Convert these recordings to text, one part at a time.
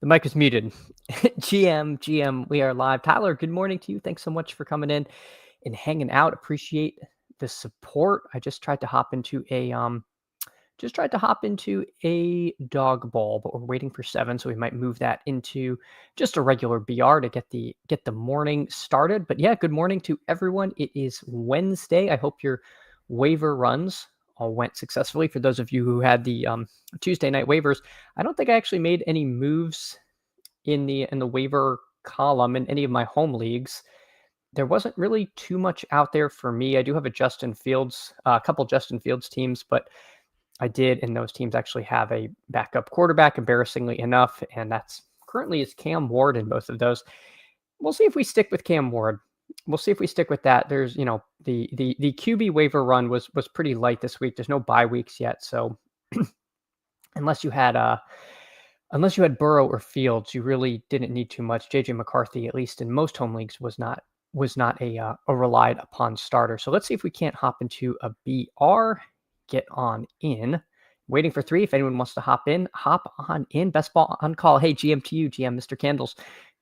The mic is muted. GM, we are live. Tyler, good morning to you. Thanks so much for coming in and hanging out. Appreciate the support. I just tried to hop into a dog bowl, but we're waiting for 7, so we might move that into just a regular BR to get the morning started. But yeah, good morning to everyone. It is Wednesday. I hope your waiver runs all went successfully. For those of you who had the Tuesday night waivers, I don't think I actually made any moves in the waiver column in any of my home leagues. There wasn't really too much out there for me. I do have a couple Justin Fields teams, but I did in those teams actually have a backup quarterback, embarrassingly enough, and that's currently is Cam Ward in both of those. We'll see if we stick with Cam Ward. We'll see if we stick with that. There's, the QB waiver run was pretty light this week. There's no bye weeks yet, so unless you had Burrow or Fields, you really didn't need too much. JJ McCarthy, at least in most home leagues, was not a relied upon starter. So let's see if we can't hop into a BR. Get on in. Waiting for 3. If anyone wants to hop on in. Best ball on call. Hey, GM to you, GM Mr. Candles.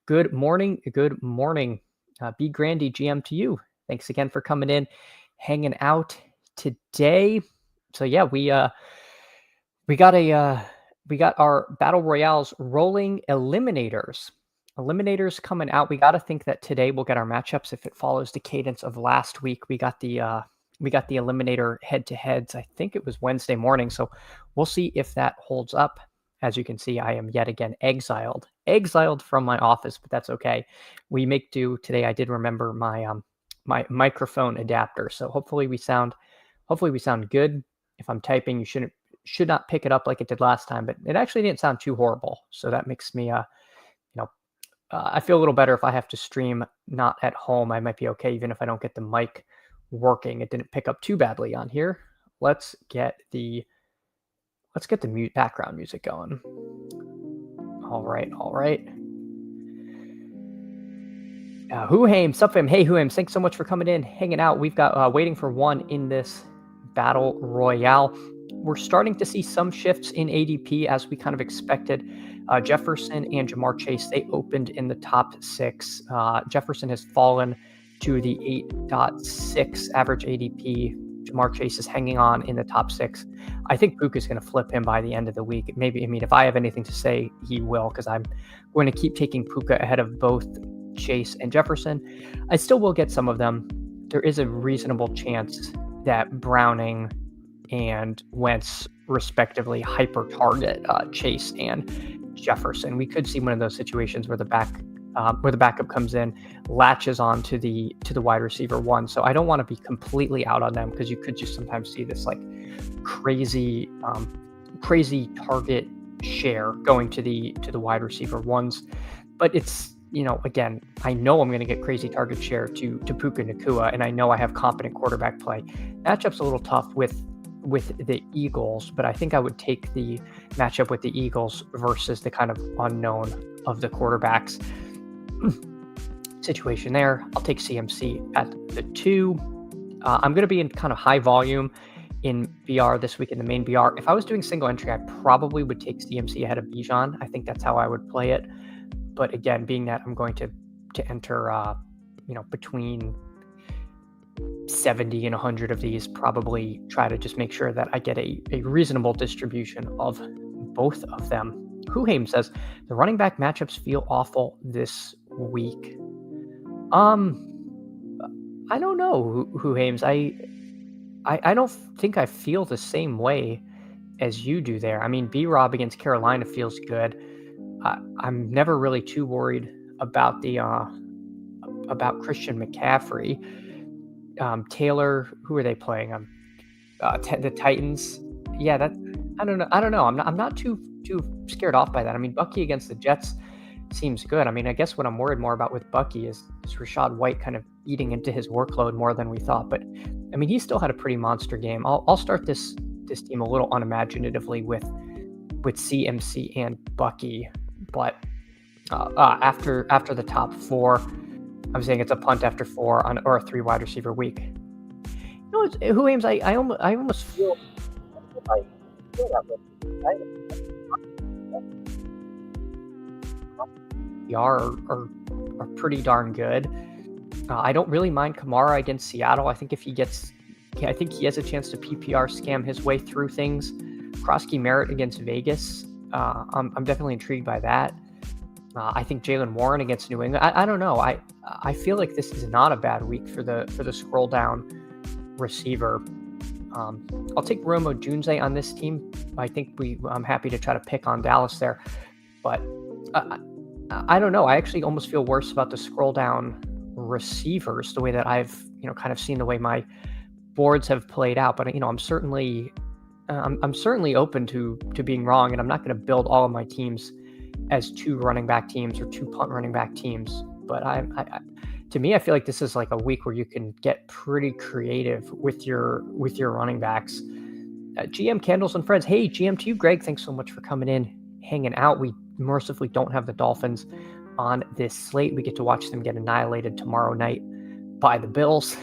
Good morning. Good morning. B Grandy, GM to you. Thanks again for coming in, hanging out today. So yeah, we got our Battle Royales rolling eliminators. Eliminators coming out. We got to think that today we'll get our matchups if it follows the cadence of last week. We got the eliminator head-to-heads. I think it was Wednesday morning, so we'll see if that holds up. As you can see, I am yet again exiled from my office, but that's okay. We make do today. I did remember my my microphone adapter, so hopefully we sound good. If I'm typing, you should not pick it up like it did last time, but it actually didn't sound too horrible. So that makes me I feel a little better. If I have to stream not at home, I might be okay even if I don't get the mic working. It didn't pick up too badly on here. Let's get the background music going. All right. Huhaim, sup fam? Hey Huhaim, thanks so much for coming in, hanging out. We've got waiting for 1 in this Battle Royale. We're starting to see some shifts in ADP as we kind of expected. Jefferson and Jamar Chase, they opened in the top 6. Jefferson has fallen to the 8.6 average ADP. Jamar Chase is hanging on in the top 6. I think Puka is going to flip him by the end of the week. If I have anything to say, he will, because I'm going to keep taking Puka ahead of both Chase and Jefferson. I still will get some of them. There is a reasonable chance that Browning and Wentz respectively hyper target Chase and Jefferson. We could see one of those situations where the backup comes in, latches on to the wide receiver 1. So I don't want to be completely out on them, because you could just sometimes see this like crazy target share going to the wide receiver 1s. But it's, again, I know I'm going to get crazy target share to Puka Nacua, and I know I have competent quarterback play. Matchup's a little tough with the Eagles, but I think I would take the matchup with the Eagles versus the kind of unknown of the quarterbacks situation there. I'll take CMC at the 2. I'm going to be in kind of high volume in BR this week in the main BR. If I was doing single entry, I probably would take CMC ahead of Bijan. I think that's how I would play it. But again, being that I'm going to enter, between 70 and 100 of these, probably try to just make sure that I get a reasonable distribution of both of them. Huhaim says, the running back matchups feel awful this week. I don't know, Huhaim. I don't think I feel the same way as you do there. I mean, B-Rob against Carolina feels good. I'm never really too worried about about Christian McCaffrey. Taylor, who are they playing? The Titans. Yeah, I don't know. I'm not too scared off by that. I mean, Bucky against the Jets seems good. I mean, I guess what I'm worried more about with Bucky is Rachaad White kind of eating into his workload more than we thought. But I mean, he still had a pretty monster game. I'll start this team a little unimaginatively with CMC and Bucky, but after the top 4. I'm saying it's a punt after 4 or a 3 wide receiver week. Who aims? I almost feel that way. are pretty darn good. I don't really mind Kamara against Seattle. I think I think he has a chance to PPR scam his way through things. Krosky Merritt against Vegas. I'm definitely intrigued by that. I think Jalen Warren against New England. I don't know. I feel like this is not a bad week for the scroll down receiver. I'll take Rome Odunze on this team. I think I'm happy to try to pick on Dallas there, but I don't know. I actually almost feel worse about the scroll down receivers, the way that I've kind of seen the way my boards have played out. But I'm certainly open to being wrong, and I'm not going to build all of my teams as 2 running back teams or 2 punt running back teams. But to me, I feel like this is like a week where you can get pretty creative with your running backs. GM Candles and Friends. Hey, GM to you, Greg. Thanks so much for coming in, hanging out. We mercifully don't have the Dolphins on this slate. We get to watch them get annihilated tomorrow night by the Bills.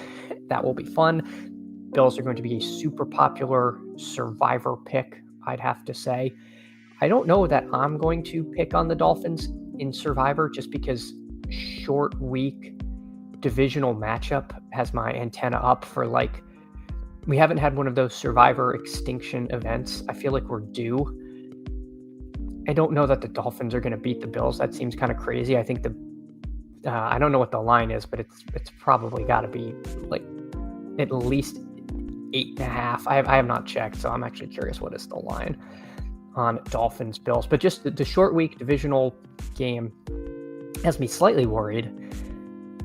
That will be fun. Bills are going to be a super popular survivor pick, I'd have to say. I don't know that I'm going to pick on the Dolphins in survivor, just because short week divisional matchup has my antenna up for, like, we haven't had one of those survivor extinction events. I feel like we're due. I don't know that the Dolphins are going to beat the Bills. That seems kind of crazy. I think I don't know what the line is, but it's probably got to be like at least 8.5. I have not checked, so I'm actually curious what is the line on Dolphins Bills. But just the short week divisional game has me slightly worried.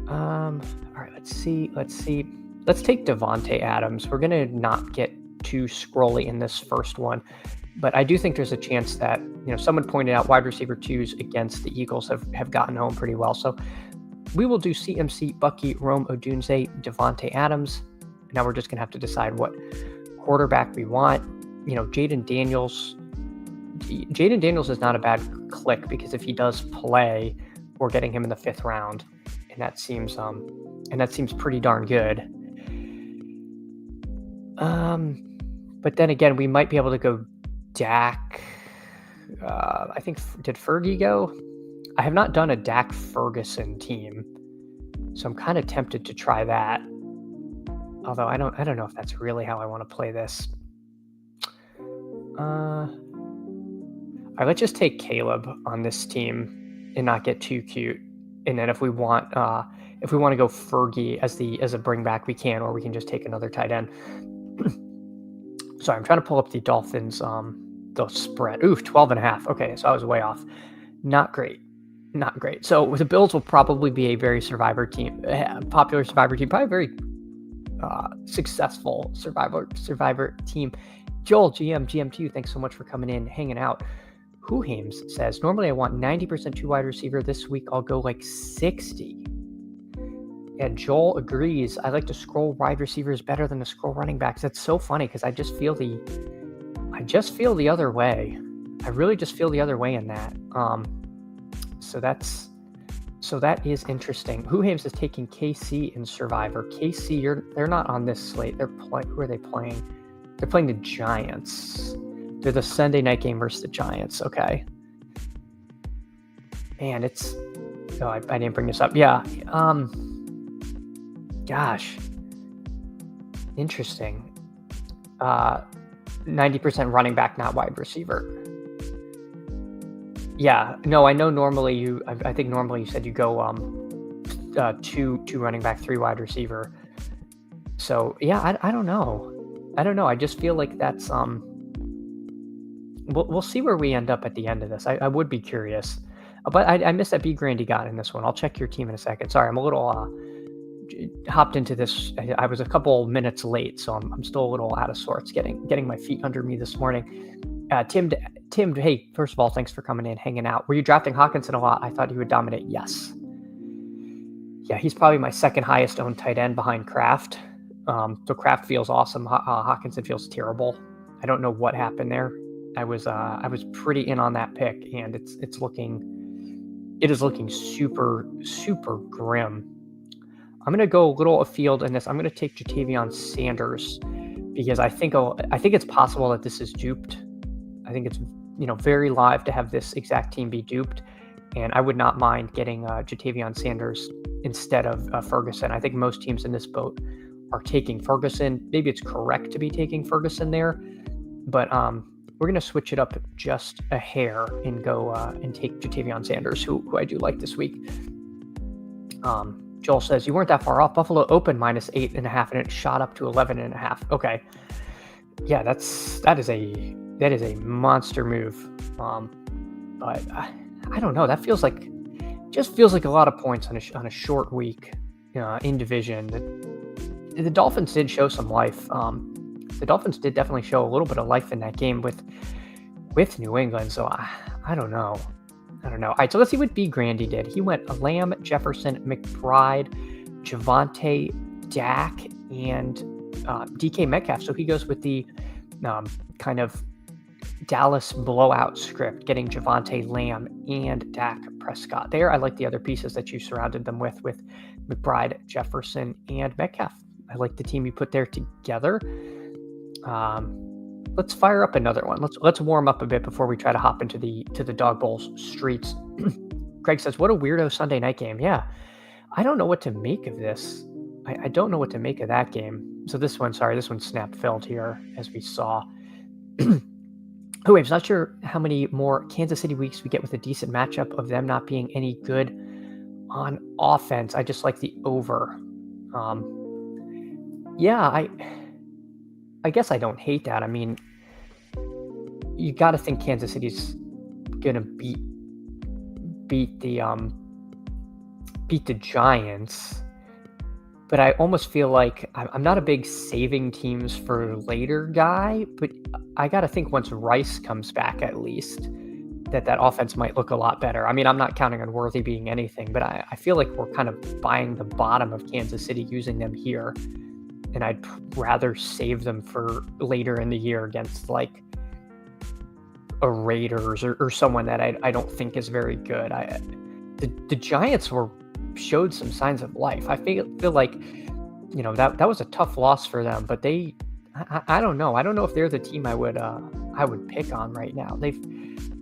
All right, let's see. Let's take Devontae Adams. We're gonna not get too scrolly in this first one, but I do think there's a chance that someone pointed out wide receiver 2s against the Eagles have gotten home pretty well. So we will do CMC, Bucky, Rome Odunze, Devontae Adams. Now we're just gonna have to decide what quarterback we want. Jaden Daniels is not a bad click, because if he does play, we're getting him in the 5th round, and that seems pretty darn good. But then again, we might be able to go Dak. I think, did Fergie go? I have not done a Dak Ferguson team, so I'm kind of tempted to try that. Although I don't know if that's really how I want to play this. All right, let's just take Caleb on this team and not get too cute. And then if we want to go Fergie as a bring back, we can, or we can just take another tight end. Sorry, I'm trying to pull up the Dolphins the spread. Oof, 12.5. Okay, so I was way off. Not great. So the Bills will probably be a very popular survivor team, probably very successful survivor team. Joel, GM2, thanks so much for coming in, hanging out. Who Hames says, normally I want 90% 2 wide receiver. This week I'll go like 60. And Joel agrees. I like to scroll wide receivers better than to scroll running backs. That's so funny, because I just feel the other way. I really just feel the other way in that. So that is interesting. Who Hames is taking KC in survivor. KC, they're not on this slate. Who are they playing? They're playing the Giants. They're the Sunday night game versus the Giants. Okay. Man, I didn't bring this up. Yeah. Gosh. Interesting. 90% running back, not wide receiver. Yeah. No, I know normally I think normally you said you go 2 running back, 3 wide receiver. So yeah, I don't know. I just feel like that's we'll see where we end up at the end of this. I would be curious, but I missed that B Grandy got in this one. I'll check your team in a second. Sorry, I'm a little hopped into this. I was a couple minutes late, so I'm still a little out of sorts getting my feet under me this morning. Tim, hey, first of all, thanks for coming in, hanging out. Were you drafting Hawkinson a lot? I thought he would dominate. Yes. Yeah, he's probably my second highest owned tight end behind Kraft. So Kraft feels awesome. Hawkinson feels terrible. I don't know what happened there. I was pretty in on that pick, and it is looking super, super grim. I'm gonna go a little afield in this. I'm gonna take Jatavion Sanders, because I think it's possible that this is duped. I think it's very live to have this exact team be duped, And I would not mind getting Jatavion Sanders instead of Ferguson. I think most teams in this boat are taking Ferguson. Maybe it's correct to be taking Ferguson there, but we're going to switch it up just a hair and go and take Jatavion Sanders, who I do like this week. Joel says, you weren't that far off. Buffalo opened -8.5 and it shot up to 11.5. Okay. Yeah, that is a monster move. But I don't know. That feels like a lot of points on a short week in division. The Dolphins did show some life. The Dolphins did definitely show a little bit of life in that game with New England. So I don't know. All right, so let's see what B. Grandy did. He went Lamb, Jefferson, McBride, Javonte, Dak, and DK Metcalf. So he goes with the kind of Dallas blowout script, getting Javonte, Lamb, and Dak Prescott there. I like the other pieces that you surrounded them with McBride, Jefferson, and Metcalf. I like the team you put there together. Let's fire up another one. Let's warm up a bit before we try to hop into the Dog Bowl streets. Greg says, what a weirdo Sunday night game. Yeah, I don't know what to make of this. I don't know what to make of that game. So this one snap filled here, as we saw. I'm not sure how many more Kansas City weeks we get with a decent matchup of them not being any good on offense. I just like the over. Yeah, I guess I don't hate that. I mean, you got to think Kansas City's gonna beat the Giants, but I almost feel like I'm not a big saving teams for later guy, but I got to think once Rice comes back, at least that offense might look a lot better. I mean, I'm not counting on Worthy being anything, but I feel like we're kind of buying the bottom of Kansas City using them here. And I'd rather save them for later in the year against like a Raiders or someone that I don't think is very good. The Giants showed some signs of life. I feel like that was a tough loss for them, but I don't know. I don't know if they're the team I would pick on right now.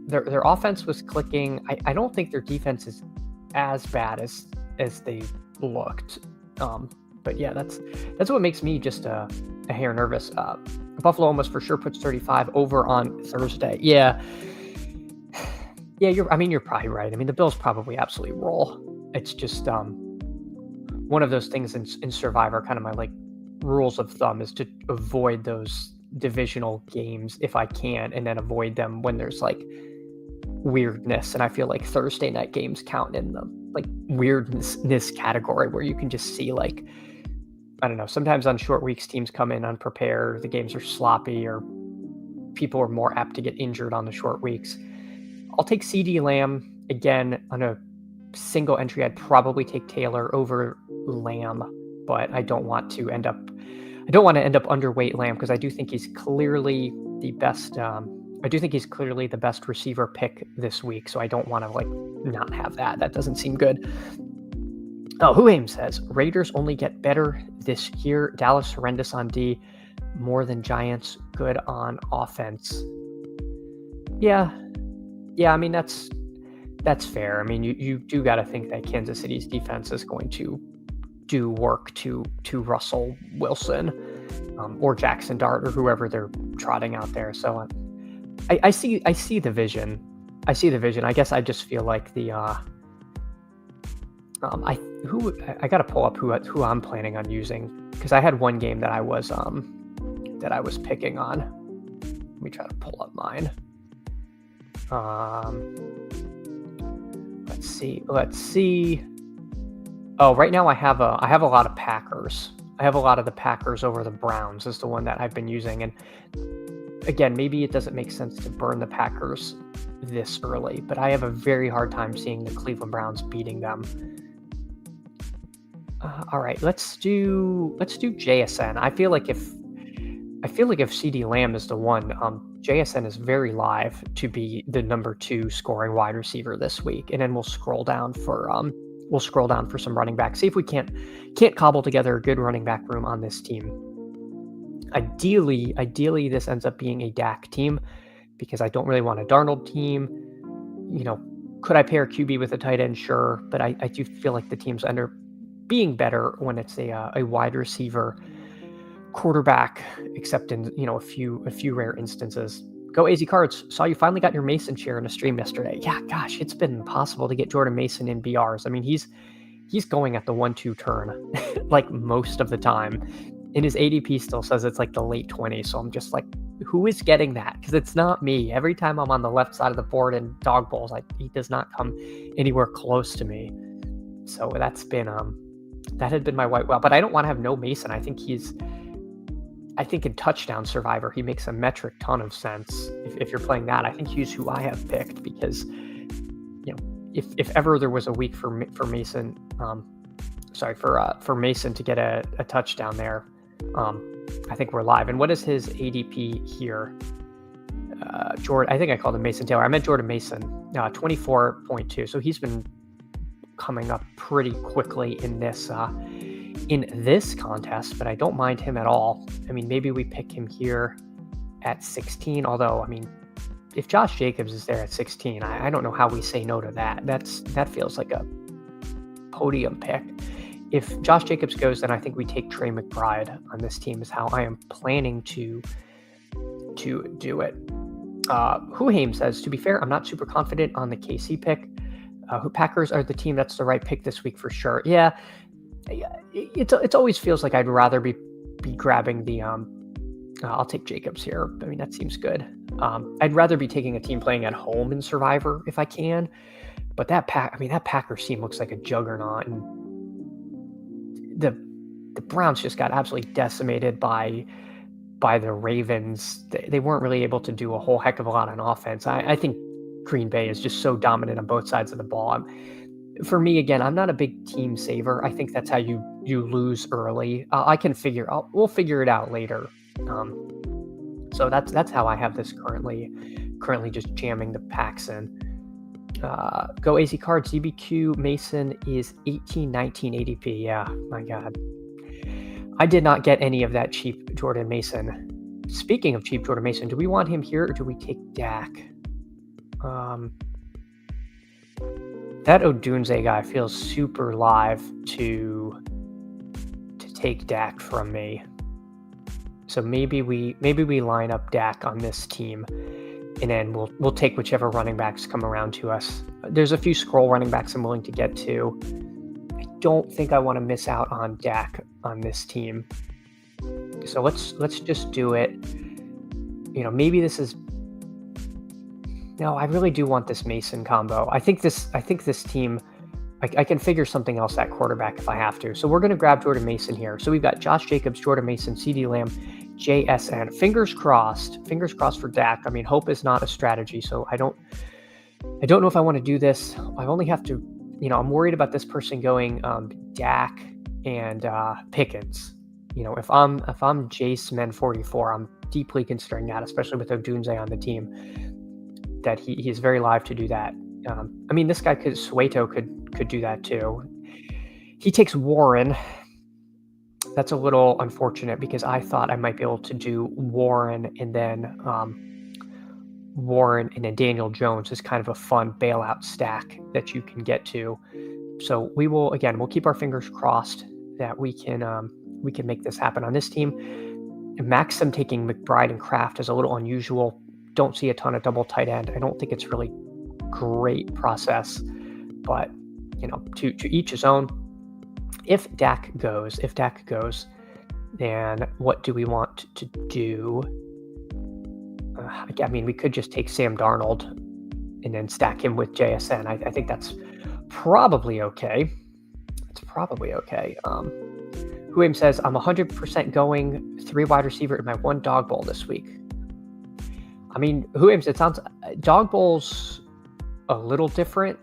Their offense was clicking. I don't think their defense is as bad as they looked. But yeah, that's what makes me just a hair nervous. Buffalo almost for sure puts 35 over on Thursday. Yeah, you're probably right. I mean, the Bills probably absolutely roll. It's just one of those things in Survivor. Kind of my like rules of thumb is to avoid those divisional games if I can, and then avoid them when there's like weirdness. And I feel like Thursday night games count in the like weirdness category, where you can just see like, I don't know, sometimes on short weeks, teams come in unprepared, the games are sloppy, or people are more apt to get injured on the short weeks. I'll take CD Lamb. Again, on a single entry, I'd probably take Taylor over Lamb, but I don't want to end up underweight Lamb, because I do think he's clearly the best. I do think he's clearly the best receiver pick this week, so I don't want to like not have that. That doesn't seem good. Oh, Who says, Raiders only get better this year. Dallas horrendous on D, more than Giants good on offense. Yeah. I mean, that's fair. I mean, you do got to think that Kansas City's defense is going to do work to Russell Wilson or Jackson Dart or whoever they're trotting out there. So I see the vision. I guess I just feel like the I got to pull up who I'm planning on using, because I had one game that I was picking on. Let me try to pull up mine. Let's see. Oh, right now I have a lot of Packers. I have a lot of the Packers over the Browns is the one that I've been using. And again, maybe it doesn't make sense to burn the Packers this early, but I have a very hard time seeing the Cleveland Browns beating them. All right, let's do JSN. I feel like if CD Lamb is the one, JSN is very live to be the number 2 scoring wide receiver this week, and then we'll scroll down for some running backs. See if we can't cobble together a good running back room on this team. Ideally, this ends up being a Dak team, because I don't really want a Darnold team. Could I pair QB with a tight end? Sure, but I do feel like the teams end up being better when it's a wide receiver quarterback, except in a few rare instances. Go AZ Cards. Saw you finally got your Mason share in a stream yesterday. Yeah, gosh, it's been impossible to get Jordan Mason in BRs. I mean, he's going at the 1-2 turn like most of the time. And his ADP still says it's like the late 20s. So I'm just like, who is getting that? Because it's not me. Every time I'm on the left side of the board in dog bowls, he does not come anywhere close to me. So that had been my white well. But I don't want to have no Mason. I think in Touchdown Survivor, he makes a metric ton of sense. If you're playing that, I think he's who I have picked because, if ever there was a week for Mason, for Mason to get a touchdown there, I think we're live. And what is his ADP here? Jordan, I think I called him Mason Taylor. I meant Jordan Mason, 24.2. So he's been coming up pretty quickly in this contest, but I don't mind him at all. I mean, maybe we pick him here at 16, although, I mean, if Josh Jacobs is there at 16, I don't know how we say no to that. That feels like a podium pick. If Josh Jacobs goes, then I think we take Trey McBride on this team is how I am planning to do it. Huhaim says, to be fair, I'm not super confident on the KC pick. Packers are the team that's the right pick this week for sure. Yeah, it always feels like I'd rather be grabbing the I'll take Jacobs here. I mean, that seems good. I'd rather be taking a team playing at home in Survivor if I can. But that Packers team looks like a juggernaut, and the Browns just got absolutely decimated by the Ravens. They weren't really able to do a whole heck of a lot on offense. I think Green Bay is just so dominant on both sides of the ball. For me, again, I'm not a big team saver. I think that's how you lose early. We'll figure it out later. So that's how I have this currently just jamming the packs in. Go AZ Cards. DBQ Mason is 1819 ADP. Yeah, my God. I did not get any of that cheap Jordan Mason. Speaking of cheap Jordan Mason, do we want him here or do we take Dak? That Odunze guy feels super live to take Dak from me. So maybe we line up Dak on this team, and then we'll take whichever running backs come around to us. There's a few scroll running backs I'm willing to get to. I don't think I want to miss out on Dak on this team. So let's just do it. Maybe this is. No, I really do want this Mason combo. I think this team, I can figure something else at quarterback if I have to. So we're going to grab Jordan Mason here. So we've got Josh Jacobs, Jordan Mason, CeeDee Lamb, JSN. Fingers crossed for Dak. I mean, hope is not a strategy. So I don't know if I want to do this. I only have to, I'm worried about this person going Dak and Pickens. If I'm Jace Men 44, I'm deeply considering that, especially with Odunze on the team. That he is very live to do that. I mean, this guy Sueto could do that too. He takes Warren. That's a little unfortunate because I thought I might be able to do Warren and then Daniel Jones is kind of a fun bailout stack that you can get to. So we'll keep our fingers crossed that we can make this happen on this team. Maxim taking McBride and Kraft is a little unusual. Don't see a ton of double tight end. I don't think it's really great process, but to each his own. If Dak goes, then what do we want to do? I mean, we could just take Sam Darnold and then stack him with JSN. I think that's probably okay. Huim says, I'm 100% going 3 wide receiver in my 1 dog bowl this week. I mean, it sounds dog bowl's a little different.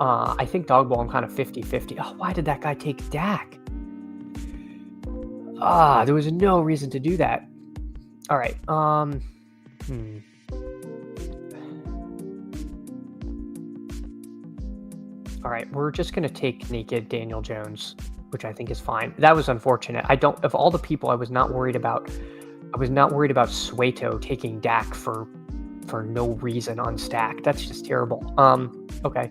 I think dog bowl I'm kind of 50-50. Oh, why did that guy take Dak? There was no reason to do that. All right. All right, we're just gonna take naked Daniel Jones, which I think is fine. That was unfortunate. Of all the people I was not worried about Sueto taking Dak for for no reason unstacked. That's just terrible. Okay.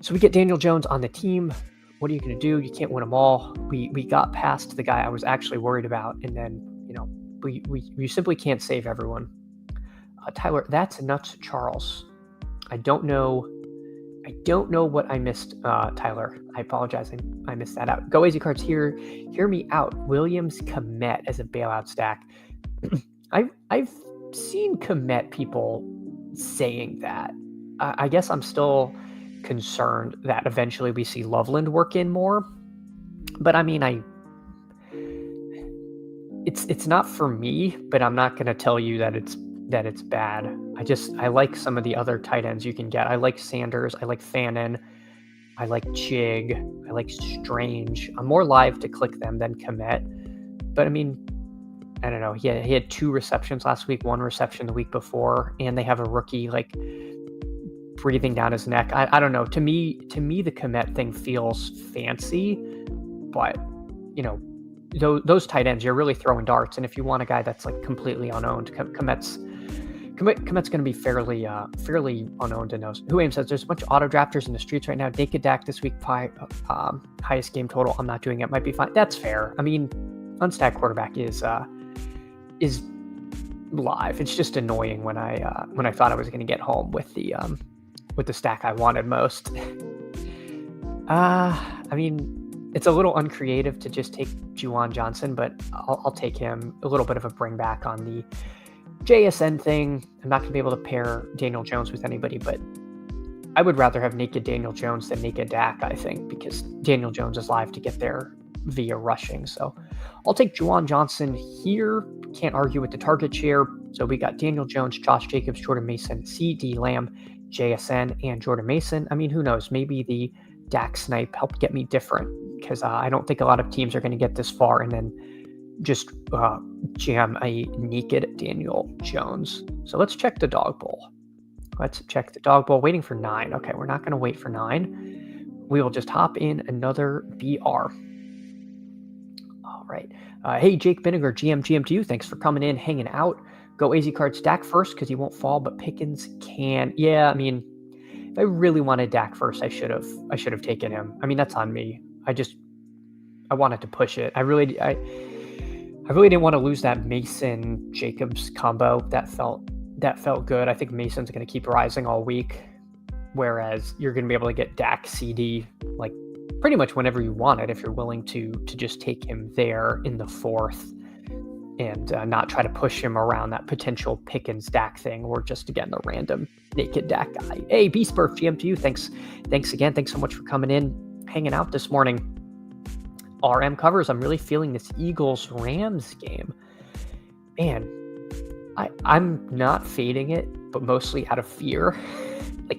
So we get Daniel Jones on the team. What are you going to do? You can't win them all. We got past the guy I was actually worried about, and then we simply can't save everyone. Tyler, that's nuts, Charles. I don't know what I missed, Tyler. I apologize. I missed that out. Go Easy Cards here. Hear me out. Williams Komet as a bailout stack. I've seen Komet people saying that. I guess I'm still concerned that eventually we see Loveland work in more. But I mean, it's not for me, but I'm not going to tell you that it's bad. I like some of the other tight ends you can get. I like Sanders. I like Fannin. I like Chig. I like Strange. I'm more live to click them than Komet. But I mean, I don't know. He had 2 receptions last week, 1 reception the week before, and they have a rookie like breathing down his neck. I don't know. To me, the Komet thing feels fancy, but those tight ends, you're really throwing darts. And if you want a guy that's like completely unowned, Komet's going to be fairly unowned in those. Who Aim says there's a bunch of auto drafters in the streets right now. Naked Dak this week, highest game total. I'm not doing it. Might be fine. That's fair. I mean, unstacked quarterback is live. It's just annoying when I thought I was going to get home with the stack I wanted most. I mean, it's a little uncreative to just take Juwan Johnson, but I'll take him. A little bit of a bring back on the JSN thing. I'm not going to be able to pair Daniel Jones with anybody, but I would rather have naked Daniel Jones than naked Dak, I think, because Daniel Jones is live to get there via rushing. So I'll take Juwan Johnson here. Can't argue with the target share. So we got Daniel Jones, Josh Jacobs, Jordan Mason, CD Lamb, JSN, and Jordan Mason. I mean, who knows? Maybe the Dak snipe helped get me different, because I don't think a lot of teams are going to get this far and then just jam a naked Daniel Jones. So let's check the dog bowl. Waiting for 9. Okay, we're not going to wait for 9. We will just hop in another BR. All right. Hey, Jake Vinegar, GM to you. Thanks for coming in, hanging out. Go AZ Cards Dak first because he won't fall, but Pickens can. Yeah, I mean, if I really wanted Dak first, I should have taken him. I mean, that's on me. I wanted to push it. I really didn't want to lose that Mason Jacobs combo. That felt good. I think Mason's going to keep rising all week, whereas you're going to be able to get Dak CD like pretty much whenever you want it if you're willing to just take him there in the 4th and not try to push him around that potential Pickens Dak thing, or just again the random naked Dak guy. Hey, Beastburf, GM to you. Thanks again. Thanks so much for coming in, hanging out this morning. RM covers. I'm really feeling this Eagles-Rams game. Man, I'm not fading it, but mostly out of fear.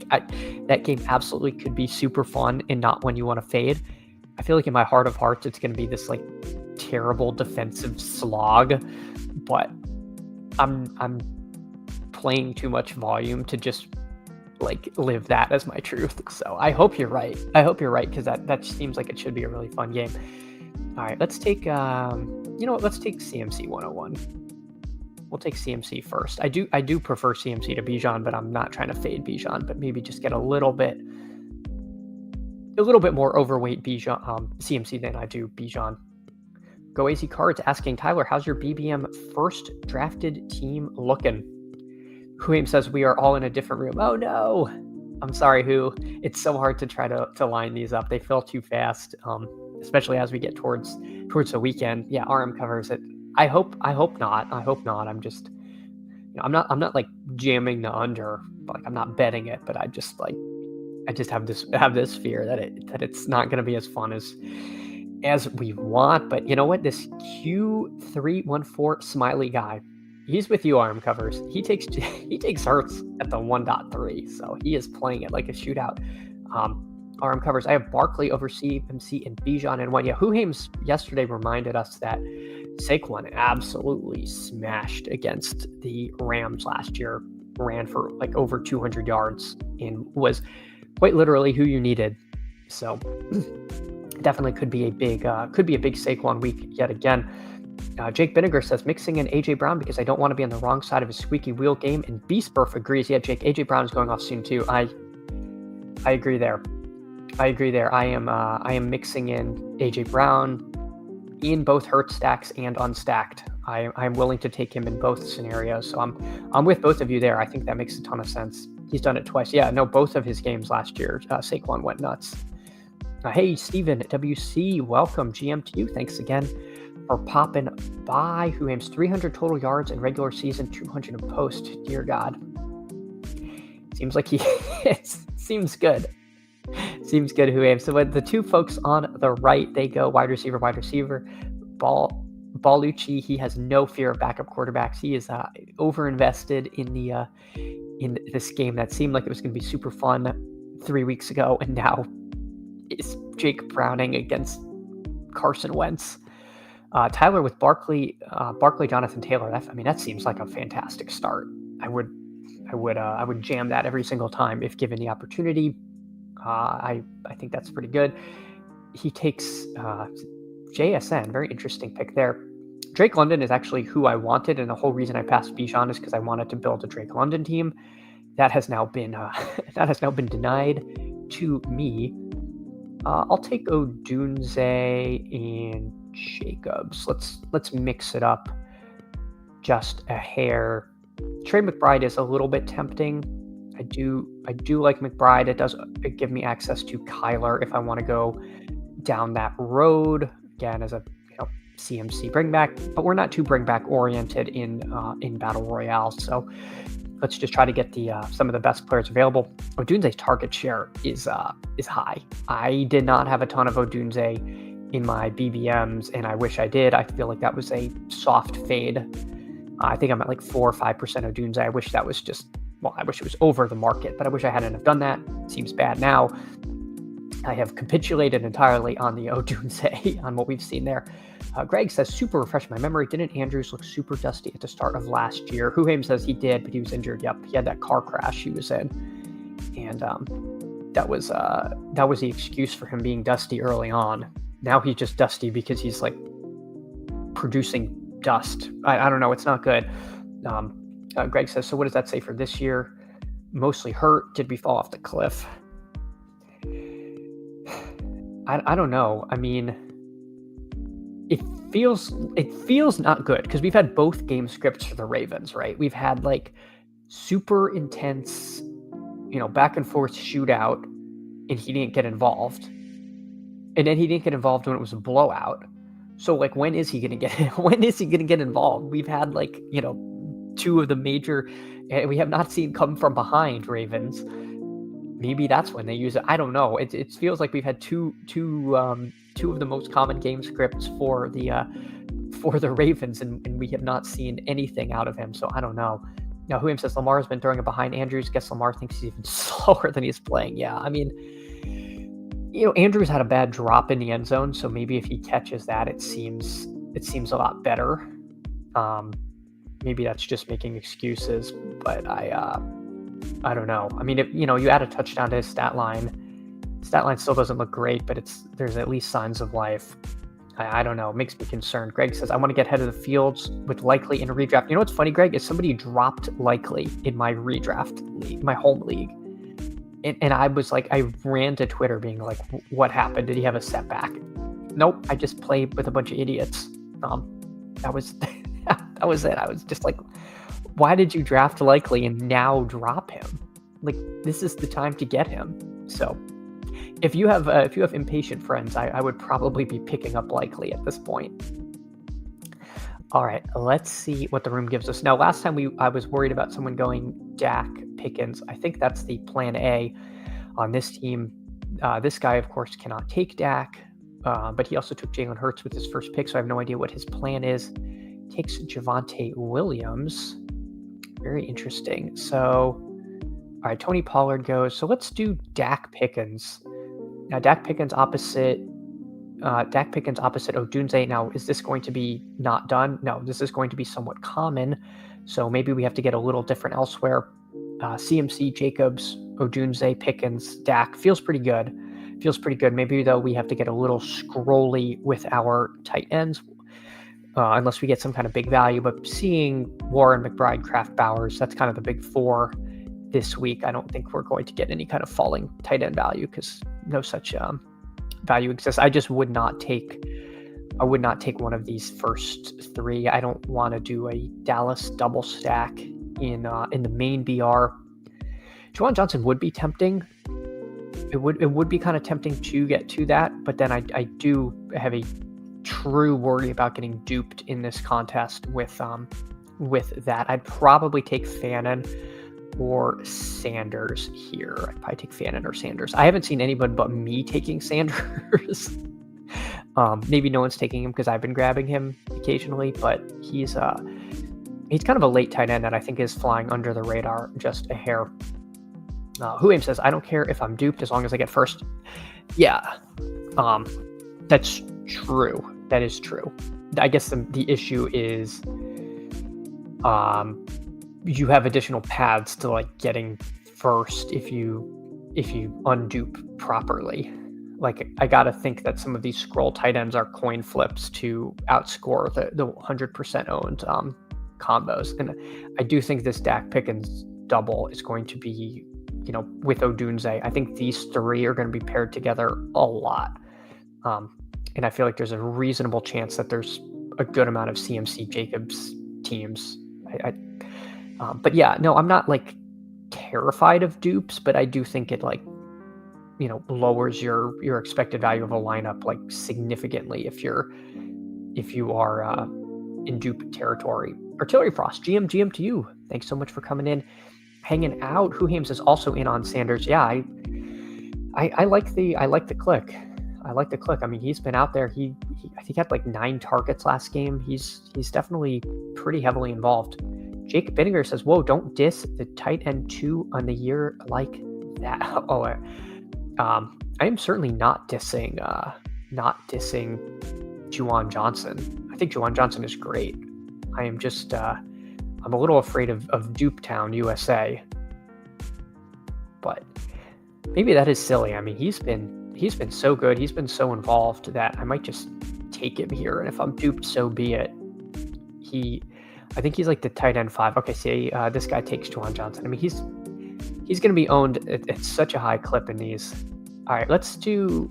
That game absolutely could be super fun and not one you want to fade. I feel like in my heart of hearts, it's going to be this like terrible defensive slog, but I'm playing too much volume to just like live that as my truth. So I hope you're right. Because that seems like it should be a really fun game. All right, let's take let's take CMC 101. We'll take CMC first. I do prefer CMC to Bijan, but I'm not trying to fade Bijan, but maybe just get a little bit more overweight Bijan CMC than I do Bijan. Go AZ Cards asking Tyler, how's your BBM first drafted team looking? Huim says we are all in a different room. Oh no, I'm sorry, Who. It's so hard to try to line these up. They fill too fast, especially as we get towards the weekend. Yeah, RM covers it. I hope not. I'm just, I'm not like jamming the under. Like I'm not betting it, but I just have this fear that it's not going to be as fun as we want. But you know what? This Q314 smiley guy, he's with you, RM covers. He takes Hurts at the 1.3, so he is playing it like a shootout. RM covers. I have Barkley over CMC and Bijan and 1. Yeah, Huhames yesterday reminded us that Saquon absolutely smashed against the Rams last year. Ran for like over 200 yards and was quite literally who you needed. So definitely could be a big Saquon week yet again. Jake Vinegar says, mixing in A.J. Brown because I don't want to be on the wrong side of a squeaky wheel game. And Beastburf agrees. Yeah, Jake, A.J. Brown is going off soon too. I agree there. I am mixing in A.J. Brown in both hurt stacks and unstacked. I'm willing to take him in both scenarios. So I'm with both of you there. I think that makes a ton of sense. He's done it twice. Yeah, no, both of his games last year, Saquon went nuts. Hey, Steven WC, welcome. GM to you. Thanks again for popping by. Who aims 300 total yards in regular season, 200 in post. Dear God. Seems like he seems good. Seems good, who aims. So the two folks on the right, they go wide receiver. Ballucci, he has no fear of backup quarterbacks. He is overinvested in this game that seemed like it was going to be super fun 3 weeks ago, and now is Jake Browning against Carson Wentz. Tyler with Barkley, Jonathan Taylor. That seems like a fantastic start. I would jam that every single time if given the opportunity. I think that's pretty good. He takes JSN. Very interesting pick there. Drake London is actually who I wanted, and the whole reason I passed Bijan is because I wanted to build a Drake London team. That has now been denied to me. I'll take Odunze and Jacobs. Let's mix it up just a hair. Trey McBride is a little bit tempting. I do like McBride. It does give me access to Kyler if I want to go down that road again as a CMC bringback, but we're not too bringback oriented in Battle Royales. So let's just try to get the some of the best players available. Odunze's target share is high. I did not have a ton of Odunze in my BBMs, and I wish I did. I feel like that was a soft fade. I think I'm at like 4 or 5% Odunze. I wish that was I wish it was over the market, but I wish I hadn't have done that. It seems bad now. I have capitulated entirely on the Odunze, on what we've seen there. Greg says, super refresh my memory. Didn't Andrews look super dusty at the start of last year? Huhaim says he did, but he was injured. Yep, he had that car crash he was in. And that was the excuse for him being dusty early on. Now he's just dusty because he's like producing dust. I don't know. It's not good. Greg says, so what does that say for this year? Mostly hurt. Did we fall off the cliff? I don't know. I mean, it feels not good because we've had both game scripts for the Ravens, right? We've had like super intense, back and forth shootout, and he didn't get involved. And then he didn't get involved when it was a blowout. So like, when is he gonna get involved? We've had like, two of the major, we have not seen come from behind Ravens. Maybe that's when they use it. I don't know. It feels like we've had two of the most common game scripts for the Ravens, and we have not seen anything out of him. So I don't know. Now, Huim says Lamar has been throwing it behind Andrews. Guess Lamar thinks he's even slower than he's playing. Yeah, I mean, Andrews had a bad drop in the end zone, so maybe if he catches that, it seems a lot better. Maybe that's just making excuses, but I don't know. I mean, if you add a touchdown to his stat line still doesn't look great, but there's at least signs of life. I don't know. It makes me concerned. Greg says, I want to get ahead of the fields with Likely in a redraft. You know what's funny, Greg, is somebody dropped Likely in my redraft league, my home league. And I was like, I ran to Twitter being like, what happened? Did he have a setback? Nope. I just played with a bunch of idiots. That was that was it. I was just like, why did you draft Likely and now drop him? Like, this is the time to get him. So if you have impatient friends, I would probably be picking up Likely at this point. All right, let's see what the room gives us. Now, last time I was worried about someone going Dak, Pickens. I think that's the plan A on this team. This guy, of course, cannot take Dak, but he also took Jalen Hurts with his first pick, so I have no idea what his plan is. Takes Javonte Williams. Very interesting. So, all right, Tony Pollard goes. So let's do Dak Pickens. Now, Dak Pickens opposite Odunze. Now, is this going to be not done? No, this is going to be somewhat common. So maybe we have to get a little different elsewhere. CMC, Jacobs, Odunze, Pickens, Dak. Feels pretty good. Maybe, though, we have to get a little scrolly with our tight ends. unless we get some kind of big value. But seeing Warren, McBride, Kraft, Bowers, that's kind of the big four this week. I don't think we're going to get any kind of falling tight end value because no such value exists. I just would not take one of these first three. I don't want to do a Dallas double stack in the main BR. Juwan Johnson would be tempting. It would be kind of tempting to get to that, but then I do have a true worry about getting duped in this contest with that. I'd probably take Fannin or Sanders here. I'd probably take Fannin or Sanders. I haven't seen anybody but me taking Sanders. Maybe no one's taking him because I've been grabbing him occasionally, but he's kind of a late tight end that I think is flying under the radar just a hair. Who Aim says, I don't care if I'm duped as long as I get first. Yeah, that's true. That is true. I guess the issue is you have additional paths to like getting first if you undupe properly. Like, I gotta think that some of these scroll tight ends are coin flips to outscore the 100% owned combos. And I do think this Dak Pickens double is going to be, with Odunze. I think these three are going to be paired together a lot. And I feel like there's a reasonable chance that there's a good amount of CMC Jacobs teams. But yeah, no, I'm not like terrified of dupes, but I do think it like, lowers your expected value of a lineup like significantly if you are in dupe territory. Artillery Frost, GM to you. Thanks so much for coming in, hanging out. Who Hames is also in on Sanders. Yeah, I like the click. I like the click. I mean, he's been out there. I think he had like 9 targets last game. He's definitely pretty heavily involved. Jake Binninger says, "Whoa, don't diss the tight end 2 on the year like that." Oh, I am certainly not dissing Juwan Johnson. I think Juwan Johnson is great. I am just I'm a little afraid of Dupe Town, USA. But maybe that is silly. I mean, he's been so good. He's been so involved that I might just take him here. And if I'm duped, so be it. I think he's like the tight end 5. Okay, see, this guy takes Juwan Johnson. I mean, he's going to be owned at such a high clip in these. All right, let's do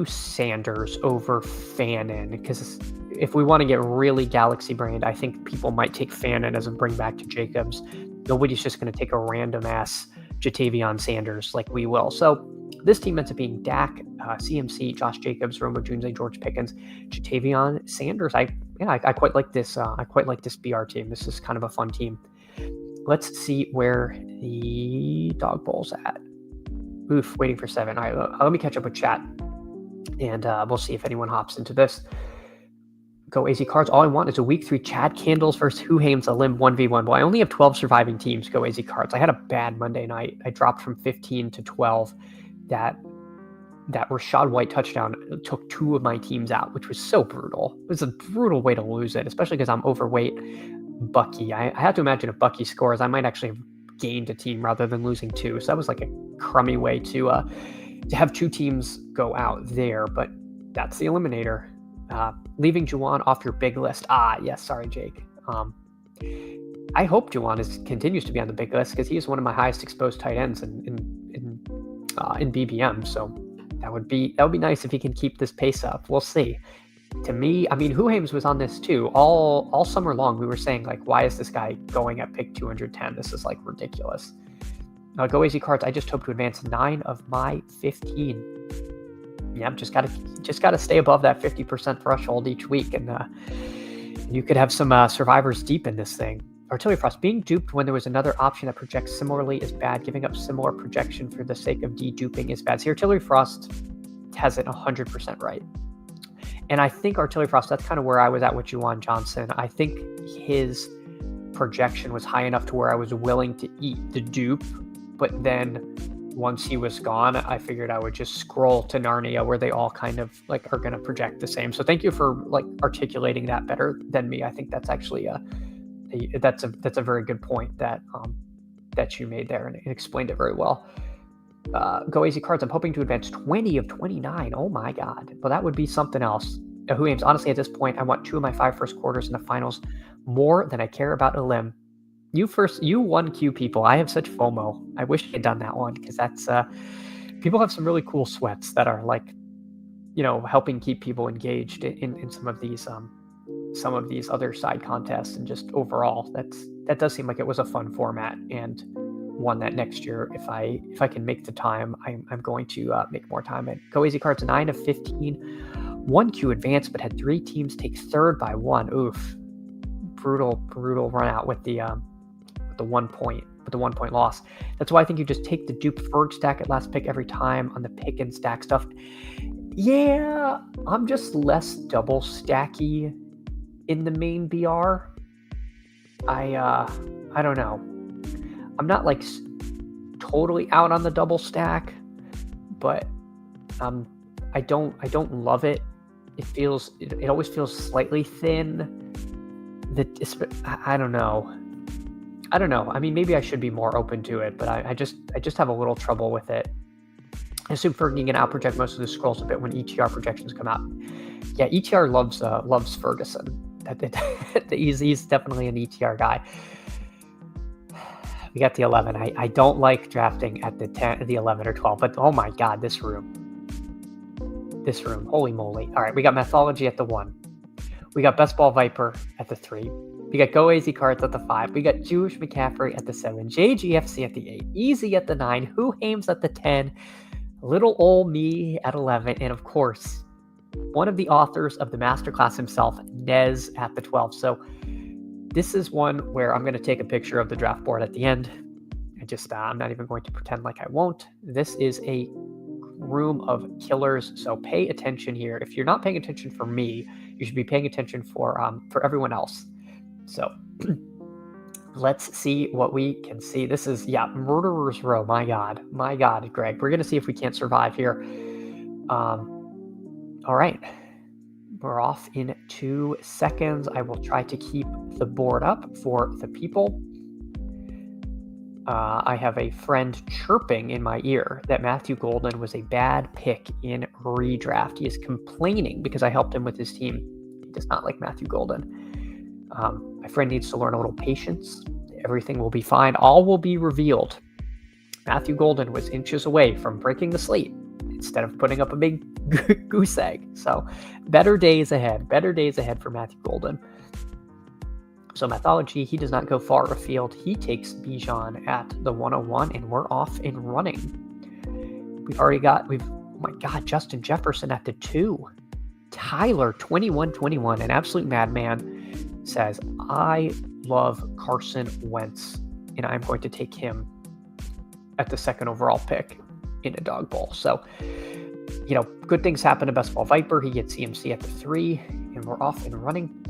Sanders over Fannin, because if we want to get really galaxy brained, I think people might take Fannin as a bring back to Jacobs. Nobody's just going to take a random ass Jatavion Sanders like we will. So this team ends up being Dak, CMC, Josh Jacobs, Rome Odunze, George Pickens, Jatavion Sanders. I quite like this. I quite like this BR team. This is kind of a fun team. Let's see where the dog bowl's at. Oof, waiting for 7. All right, let me catch up with chat, and we'll see if anyone hops into this. Go AZ Cards. All I want is a week 3 Chad Candles versus Who Hames a Limb 1v1. Well, I only have 12 surviving teams. Go AZ Cards. I had a bad Monday night. I dropped from 15 to 12. That Rashad White touchdown took 2 of my teams out, which was so brutal. It was a brutal way to lose it, especially because I'm overweight Bucky. I have to imagine if Bucky scores, I might actually have gained a team rather than losing 2. So that was like a crummy way to have 2 teams go out there. But that's the eliminator. Leaving Juwan off your big list. Yes, sorry, Jake. I hope Juwan continues to be on the big list because he is one of my highest exposed tight ends in BBM. So that would be nice if he can keep this pace up. We'll see. To me, I mean, Who Hames was on this too. All summer long, we were saying, like, why is this guy going at pick 210? This is, like, ridiculous. Go AZ Cards. I just hope to advance 9 of my 15. Yeah, just gotta stay above that 50% threshold each week, and you could have some survivors deep in this thing. Artillery Frost, being duped when there was another option that projects similarly is bad. Giving up similar projection for the sake of de-duping is bad. So Artillery Frost has it 100% right. And I think Artillery Frost, that's kind of where I was at with Juwan Johnson. I think his projection was high enough to where I was willing to eat the dupe, but then once he was gone, I figured I would just scroll to Narnia where they all kind of like are going to project the same. So thank you for like articulating that better than me. I think that's actually that's a very good point that you made there, and it explained it very well. Go Easy Cards. I'm hoping to advance 20 of 29. Oh my God. Well, that would be something else. Who Aims? Honestly, at this point, I want 2 of my 5 first quarters in the finals more than I care about a limb. You won Q, people. I have such FOMO. I wish I had done that one because that's people have some really cool sweats that are like, helping keep people engaged in some of these other side contests, and just overall that does seem like it was a fun format, and one that next year, if I can make the time, I'm going to make more time. And Go Easy Cards, 9 of 15, 1 Q advance, but had 3 teams take third by 1. Oof, brutal run out with the 1 point loss. That's why I think you just take the dupe Ferg stack at last pick every time on the pick and stack stuff. Yeah, I'm just less double stacky in the main BR. I don't know. I'm not like totally out on the double stack, but I don't love it. It always feels slightly thin. I don't know. I mean, maybe I should be more open to it, but I just have a little trouble with it. I assume Fergie can outproject most of the scrolls a bit when ETR projections come out. Yeah, ETR loves Ferguson. He's definitely an ETR guy. We got the 11. I don't like drafting at the 10, the 11 or 12, but oh my God, this room, holy moly! All right, we got Mythology at the 1. We got Best Ball Viper at the 3. We got Go Easy Cards at the 5. We got Jewish McCaffrey at the 7. JGFC at the 8. Easy at the 9. Who Hames at the 10. Little ol' me at 11. And of course, one of the authors of the masterclass himself, Nez, at the 12. So this is one where I'm going to take a picture of the draft board at the end. I'm not even going to pretend like I won't. This is a room of killers, so pay attention here. If you're not paying attention for me, you should be paying attention for everyone else. So let's see what we can see. This is, Murderer's Row. My God, Greg. We're going to see if we can't survive here. All right. We're off in 2 seconds. I will try to keep the board up for the people. I have a friend chirping in my ear that Matthew Golden was a bad pick in redraft. He is complaining because I helped him with his team. He does not like Matthew Golden. My friend needs to learn a little patience. Everything will be fine. All will be revealed. Matthew Golden was inches away from breaking the slate instead of putting up a big goose egg. So better days ahead for Matthew Golden. So Mythology, he does not go far afield. He takes Bijan at the 101, and we're off and running. Oh my God, Justin Jefferson at the 2. Tyler, 21-21, an absolute madman, says, I love Carson Wentz, and I'm going to take him at the 2nd overall pick in a dog bowl. So, good things happen to Best Ball Viper. He gets CMC at the 3, and we're off and running.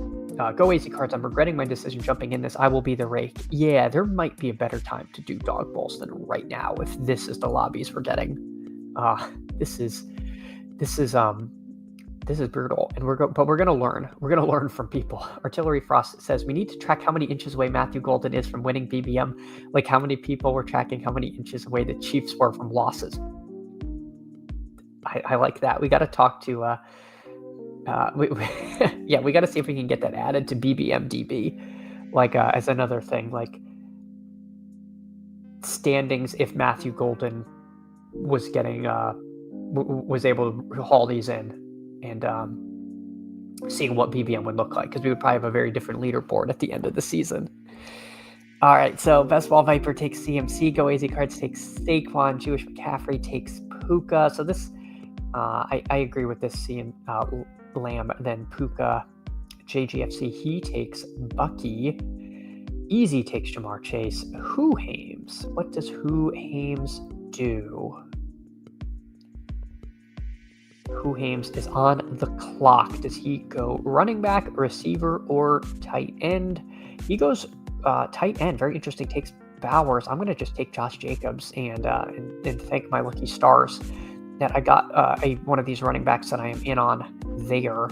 Go Easy Cards. I'm regretting my decision jumping in this. I will be the rake. Yeah, there might be a better time to do dog bowls than right now if this is the lobbies we're getting. This is brutal, and we're gonna learn. We're gonna learn from people. Artillery Frost says we need to track how many inches away Matthew Golden is from winning BBM, like how many people were tracking how many inches away the Chiefs were from losses. I like that. We got to talk to. We got to see if we can get that added to BBMDB, like as another thing, like standings if Matthew Golden was getting was able to haul these in, and seeing what BBM would look like, because we would probably have a very different leaderboard at the end of the season. All right, so Best Ball Viper takes CMC, Go Easy Cards takes Saquon, Jewish McCaffrey takes Puka. So this, I agree with this. Lamb, then Puka. JGFC, he takes Bucky. Easy takes Jamar Chase. Who Hames? What does Who Hames do? Who Hames is on the clock. Does he go running back, receiver, or tight end? He goes tight end. Very interesting. Takes Bowers. I'm going to just take Josh Jacobs and thank my lucky stars that I got one of these running backs that I am in on there.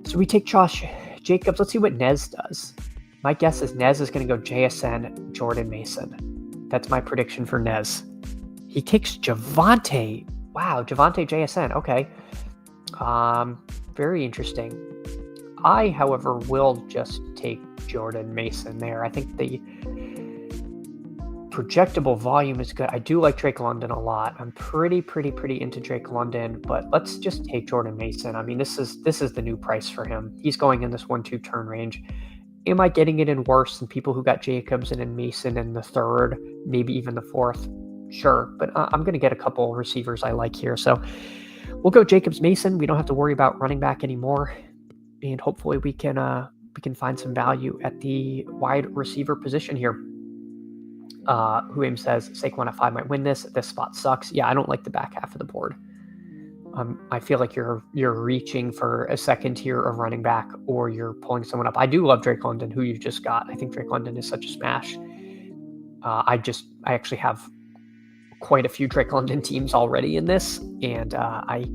So we take Josh Jacobs. Let's see what Nez does. My guess is Nez is going to go JSN, Jordan Mason. That's my prediction for Nez. He takes Javonte. Wow, Javonte JSN. Okay. Very interesting. I, however, will just take Jordan Mason there. I think the projectable volume is good. I do like Drake London a lot. I'm pretty into Drake London, but let's just take Jordan Mason. I mean, this is the new price for him. He's going in this 1-2 turn range. Am I getting it in worse than people who got Jacobs and then Mason in the third, maybe even the fourth? Sure, but I'm going to get a couple receivers I like here. So we'll go Jacobs Mason. We don't have to worry about running back anymore, and hopefully we can find some value at the wide receiver position here. Who Aim says Saquon at 5 might win this. This spot sucks. Yeah, I don't like the back half of the board. I feel like you're reaching for a second tier of running back, or you're pulling someone up. I do love Drake London, who you just got. I think Drake London is such a smash. I actually have quite a few Drake London teams already in this, and I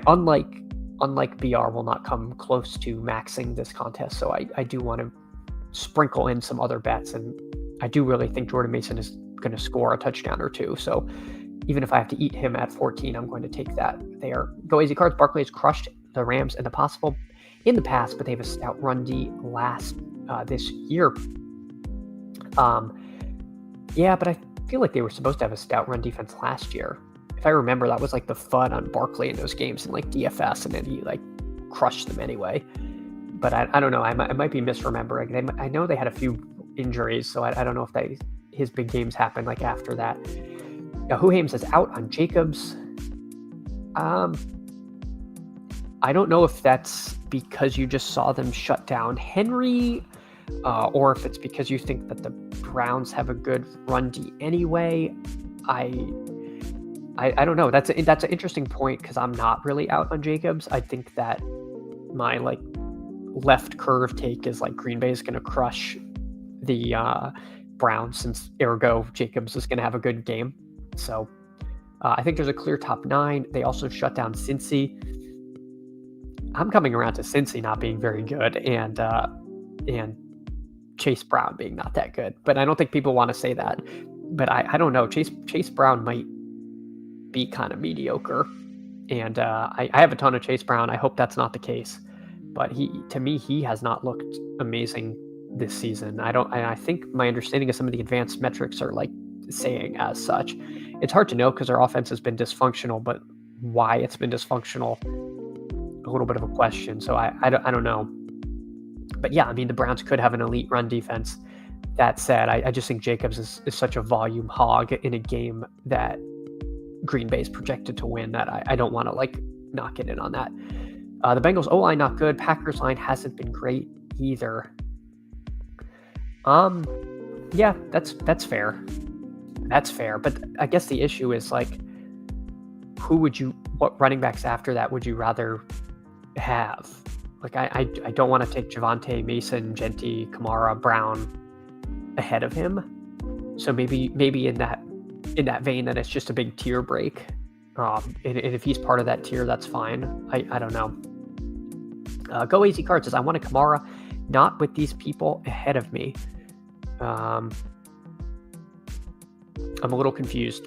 unlike BR will not come close to maxing this contest. So I do want to sprinkle in some other bets, and I do really think Jordan Mason is going to score a touchdown or two. So even if I have to eat him at 14, I'm going to take that there. Go Easy Cards. Barkley has crushed the Rams in the past, but they have a stout run D this year. Yeah, but I feel like they were supposed to have a stout run defense last year. If I remember, that was like the fun on Barkley in those games in like DFS, and then he like crushed them anyway. But I don't know. I might be misremembering. I know they had a few injuries, so I don't know if his big games happened like after that. Who Hames is out on Jacobs. I don't know if that's because you just saw them shut down Henry, or if it's because you think that the Browns have a good run D anyway. I don't know. That's an interesting point, because I'm not really out on Jacobs. I think that my like left curve take is like Green Bay is going to crush the Browns, since ergo Jacobs is going to have a good game. So I think there's a clear top 9. They also shut down Cincy. I'm coming around to Cincy not being very good, and Chase Brown being not that good. But I don't think people want to say that. But I don't know. Chase Brown might be kind of mediocre, and I have a ton of Chase Brown. I hope that's not the case. But to me, he has not looked amazing this season. I think my understanding of some of the advanced metrics are like saying as such. It's hard to know because our offense has been dysfunctional, but why it's been dysfunctional, a little bit of a question. So I don't know. But yeah, I mean, the Browns could have an elite run defense. That said, I just think Jacobs is such a volume hog in a game that Green Bay is projected to win, that I don't want to like not get in on that. The Bengals O-line not good. Packers line hasn't been great either. Yeah, that's fair. That's fair. But I guess the issue is like, what running backs after that would you rather have? Like, I don't want to take Javonte, Mason, Genty, Kamara, Brown ahead of him. So maybe in that vein, that it's just a big tier break. And if he's part of that tier, that's fine. I don't know. Go Easy Card says, I want a Kamara, not with these people ahead of me. I'm a little confused.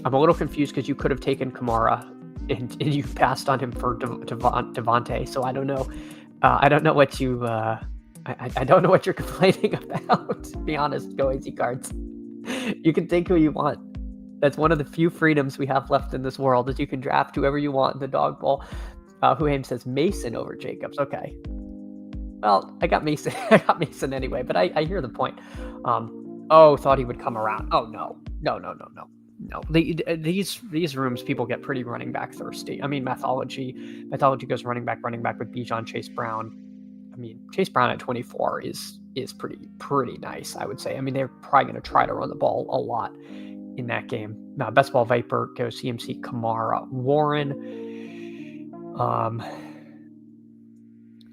Because you could have taken Kamara and you passed on him for Devontae. So I don't know. I don't know what you. I don't know what you're complaining about. To be honest, Go Easy Cards. You can take who you want. That's one of the few freedoms we have left in this world, is you can draft whoever you want in the dog bowl. Who Aim says Mason over Jacobs. Okay. Well, I got Mason. I got Mason anyway, but I hear the point. Thought he would come around. Oh no. These rooms, people get pretty running back thirsty. I mean, Mathology goes running back with Bijan, Chase Brown. I mean, Chase Brown at 24 is pretty nice, I would say. I mean, they're probably going to try to run the ball a lot in that game. Now, Best Ball Viper goes CMC, Kamara, Warren.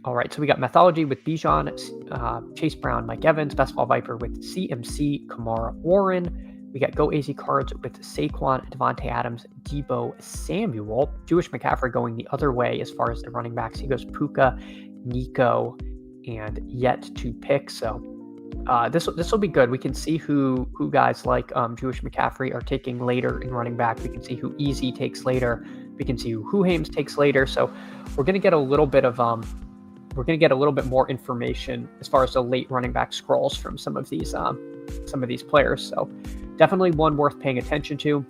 All right, so we got Mathology with Bijan, Chase Brown, Mike Evans, Best Ball Viper with CMC, Kamara, Warren. We got Go Easy Cards with Saquon, Devontae Adams, Debo Samuel. Jewish McCaffrey going the other way as far as the running backs. He goes Puka, Nico, and yet to pick. So This will be good. We can see who guys like Jewish McCaffrey are taking later in running back. We can see who Easy takes later. We can see who Hames takes later. So we're going to get a little bit of more information as far as the late running back scrolls from some of these players. So definitely one worth paying attention to.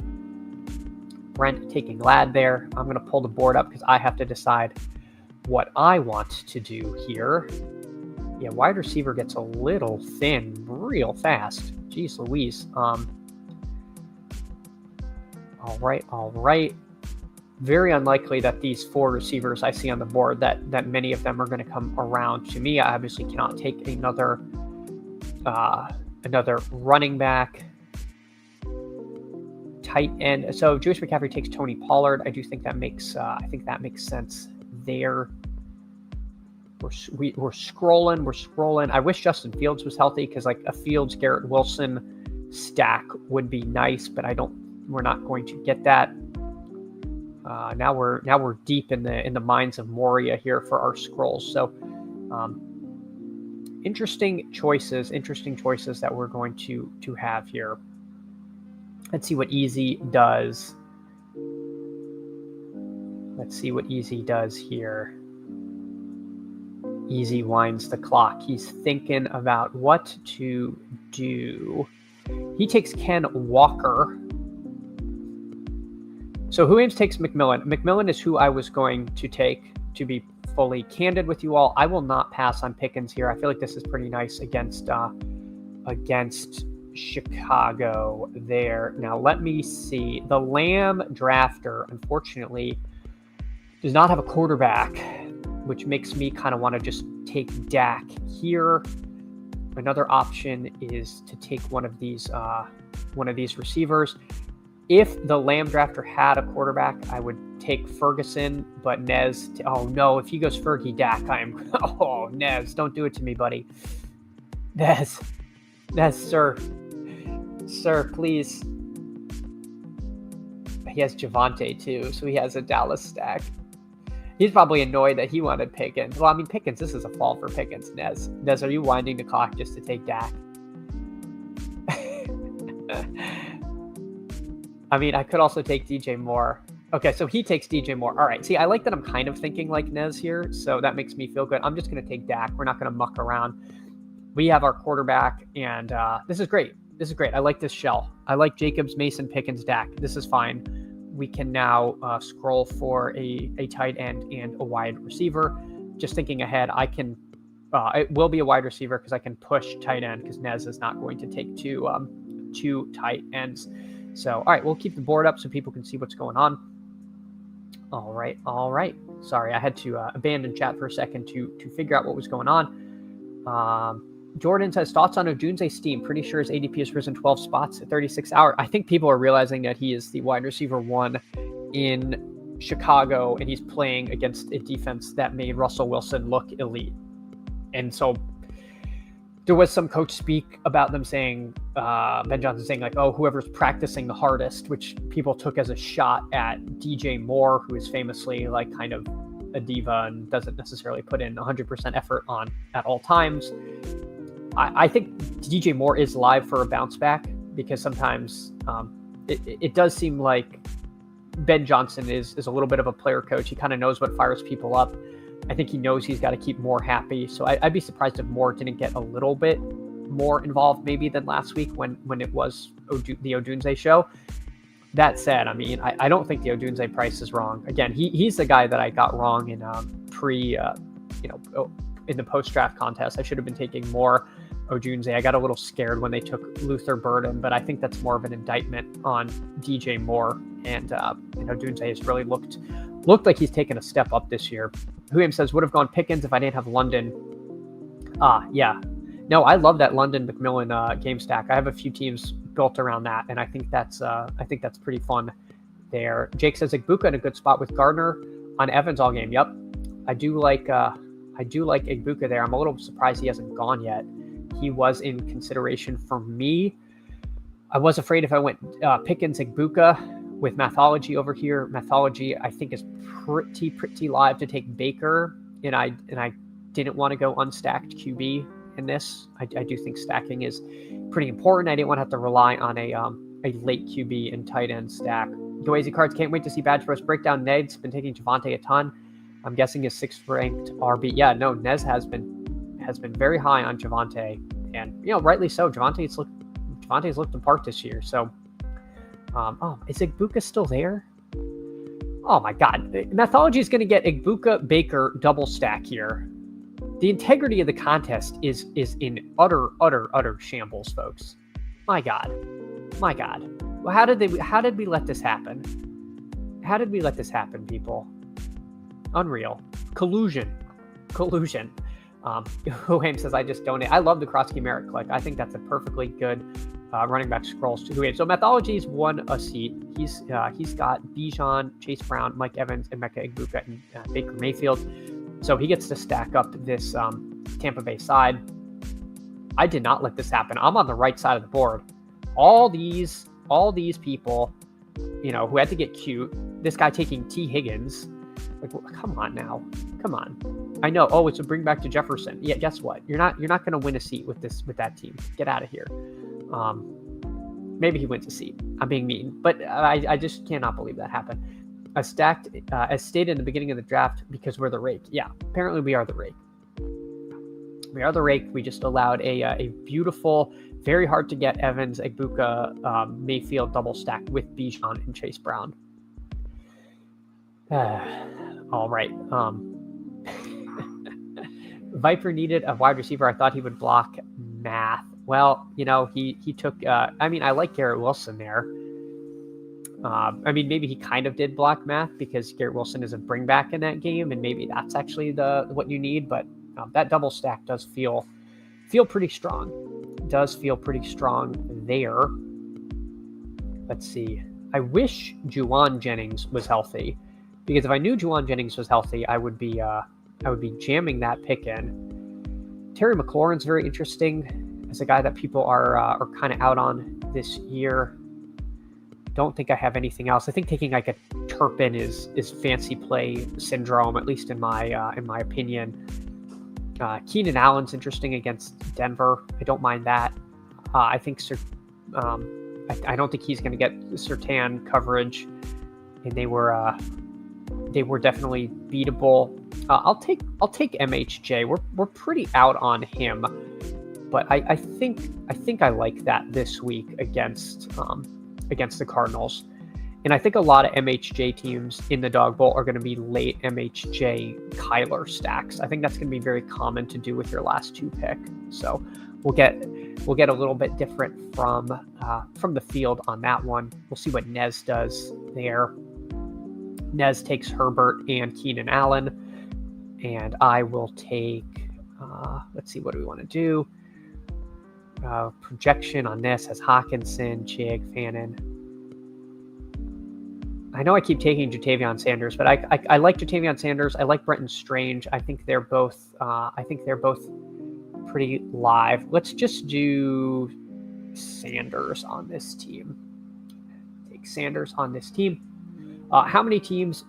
Brent taking Lad there. I'm going to pull the board up because I have to decide what I want to do here. Yeah, wide receiver gets a little thin real fast. Jeez Louise. All right. Very unlikely that these 4 receivers I see on the board, that many of them are going to come around to me. I obviously cannot take another running back. Tight end. So Jewish McCaffrey takes Tony Pollard. I do think that makes sense there. We're scrolling. I wish Justin Fields was healthy because like a Fields Garrett Wilson stack would be nice, but we're not going to get that. Now we're deep in the mines of Moria here for our scrolls. So interesting choices that we're going to have here. Let's see what Easy does. Here. Easy winds the clock. He's thinking about what to do. He takes Ken Walker. So who Ames takes McMillan. McMillan is who I was going to take, to be fully candid with you all. I will not pass on Pickens here. I feel like this is pretty nice against Chicago there. Now let me see. The Lamb drafter, unfortunately, does not have a quarterback, which makes me kind of want to just take Dak here. Another option is to take one of these receivers. If the Lamb drafter had a quarterback, I would take Ferguson, but Nez. Oh no! If he goes Fergie Dak, Oh, Nez, don't do it to me, buddy. Nez, sir, please. He has Javonte too, so he has a Dallas stack. He's probably annoyed that he wanted Pickens. Well, I mean, Pickens, this is a fall for Pickens. Nez, are you winding the clock just to take Dak? I mean, I could also take DJ Moore. Okay, so he takes DJ Moore. All right. See, I like that I'm kind of thinking like Nez here, so that makes me feel good. I'm just going to take Dak. We're not going to muck around. We have our quarterback, and this is great. I like this shell. I like Jacobs, Mason, Pickens, Dak. This is fine. We can now scroll for a tight end and a wide receiver. Just thinking ahead, I can. It will be a wide receiver because I can push tight end because Nez is not going to take two tight ends. So, all right, we'll keep the board up so people can see what's going on. All right. Sorry, I had to abandon chat for a second to figure out what was going on. Jordan says, thoughts on Odunze's team? Pretty sure his ADP has risen 12 spots at 36 hours. I think people are realizing that he is the wide receiver 1 in Chicago, and he's playing against a defense that made Russell Wilson look elite. And so there was some coach speak about them saying, Ben Johnson saying like, oh, whoever's practicing the hardest, which people took as a shot at DJ Moore, who is famously like kind of a diva and doesn't necessarily put in 100% effort on at all times. I think DJ Moore is live for a bounce back because sometimes it does seem like Ben Johnson is a little bit of a player coach. He kind of knows what fires people up. I think he knows he's got to keep Moore happy. So I'd be surprised if Moore didn't get a little bit more involved maybe than last week when it was the Odunze show. That said, I mean, I don't think the Odunze price is wrong. Again, he's the guy that I got wrong in in the post-draft contest. I should have been taking more Odunze. I got a little scared when they took Luther Burden, but I think that's more of an indictment on DJ Moore. And Odunze has really looked like he's taken a step up this year. Huim says, would have gone Pickens if I didn't have London. Yeah. No, I love that London McMillan game stack. I have a few teams built around that, and I think that's pretty fun there. Jake says Igbuka in a good spot with Gardner on Evans all game. Yep. I do like Igbuka there. I'm a little surprised he hasn't gone yet. He was in consideration for me. I was afraid if I went Pickens, Igbuka with Mathology over here. Mathology, I think, is pretty live to take Baker, and I didn't want to go unstacked QB in this. I do think stacking is pretty important. I didn't want to have to rely on a late QB and tight end stack. Goazy Cards, can't wait to see Badge Bros break down Ned's been taking Javonte a ton. I'm guessing his 6th ranked RB. Yeah, no, Nez has been very high on Javonte, and rightly so. Javonte's looked the part this year. So, is Igbuka still there? Oh my God, Mathology is going to get Igbuka Baker double stack here. The integrity of the contest is in utter shambles, folks. My God. Well, how did we let this happen? How did we let this happen, people? Unreal. Collusion. Huame says, I just donate. I love the Krosky Merit click. I think that's a perfectly good running back scrolls to Huame. So Mathology's won a seat. He's got Bijan, Chase Brown, Mike Evans, and Emeka Egbuka and Baker Mayfield. So he gets to stack up this Tampa Bay side. I did not let this happen. I'm on the right side of the board. All these people, who had to get cute. This guy taking T. Higgins. Like, come on now. Come on. I know. Oh, it's a bring back to Jefferson. Yeah, guess what? You're not going to win a seat with that team. Get out of here. Maybe he wins a seat. I'm being mean, but I just cannot believe that happened. I stacked, as stated in the beginning of the draft, because we're the rake. Yeah, apparently we are the rake. We are the rake. We just allowed a beautiful, very hard to get Evans, Egbuka, Mayfield double stack with Bijan and Chase Brown. All right. Viper needed a wide receiver. I thought he would block Math. Well, he took. I like Garrett Wilson there. Maybe he kind of did block Math because Garrett Wilson is a bring back in that game, and maybe that's actually what you need. But that double stack does feel pretty strong. Does feel pretty strong there. Let's see. I wish Juwan Jennings was healthy, because if I knew Juwan Jennings was healthy, I would be jamming that pick in. Terry McLaurin's very interesting as a guy that people are kind of out on this year. Don't think I have anything else. I think taking like a Turpin is fancy play syndrome, at least in my opinion. Keenan Allen's interesting against Denver. I don't mind that. I think I don't think he's going to get Surtain coverage, and they were definitely beatable. I'll take MHJ. We're pretty out on him, but I think I like that this week against the Cardinals. And I think a lot of MHJ teams in the Dog Bowl are going to be late MHJ Kyler stacks. I think that's going to be very common to do with your last 2 pick. So we'll get a little bit different from the field on that one. We'll see what Nez does there. Nez takes Herbert and Keenan Allen, and I will take. Let's see, what do we want to do? Projection on this has Hawkinson, Chig, Fannin. I know I keep taking Jatavion Sanders, but I like Jatavion Sanders. I like Brenton Strange. I think they're both pretty live. Let's just do Sanders on this team. Take Sanders on this team. How many teams?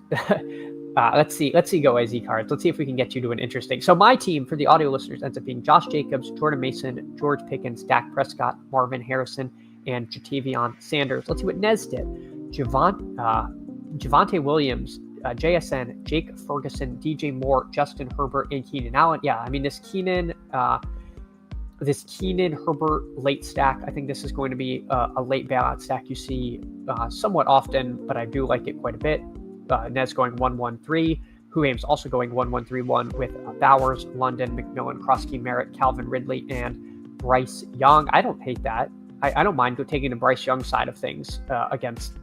Let's see. Go AZ cards. Let's see if we can get you to an interesting. So my team for the audio listeners ends up being Josh Jacobs, Jordan Mason, George Pickens, Dak Prescott, Marvin Harrison, and Jatavion Sanders. Let's see what Nez did. Javonte Williams, JSN, Jake Ferguson, DJ Moore, Justin Herbert, and Keenan Allen. Yeah, this Keenan Herbert late stack. I think this is going to be a late bailout stack you see somewhat often, but I do like it quite a bit. Nez going 1-1-3. Huame's also going 1-1-3-1 with Bowers, London, McMillan, Krosky, Merritt, Calvin Ridley, and Bryce Young. I don't hate that. I don't mind taking the Bryce Young side of things against.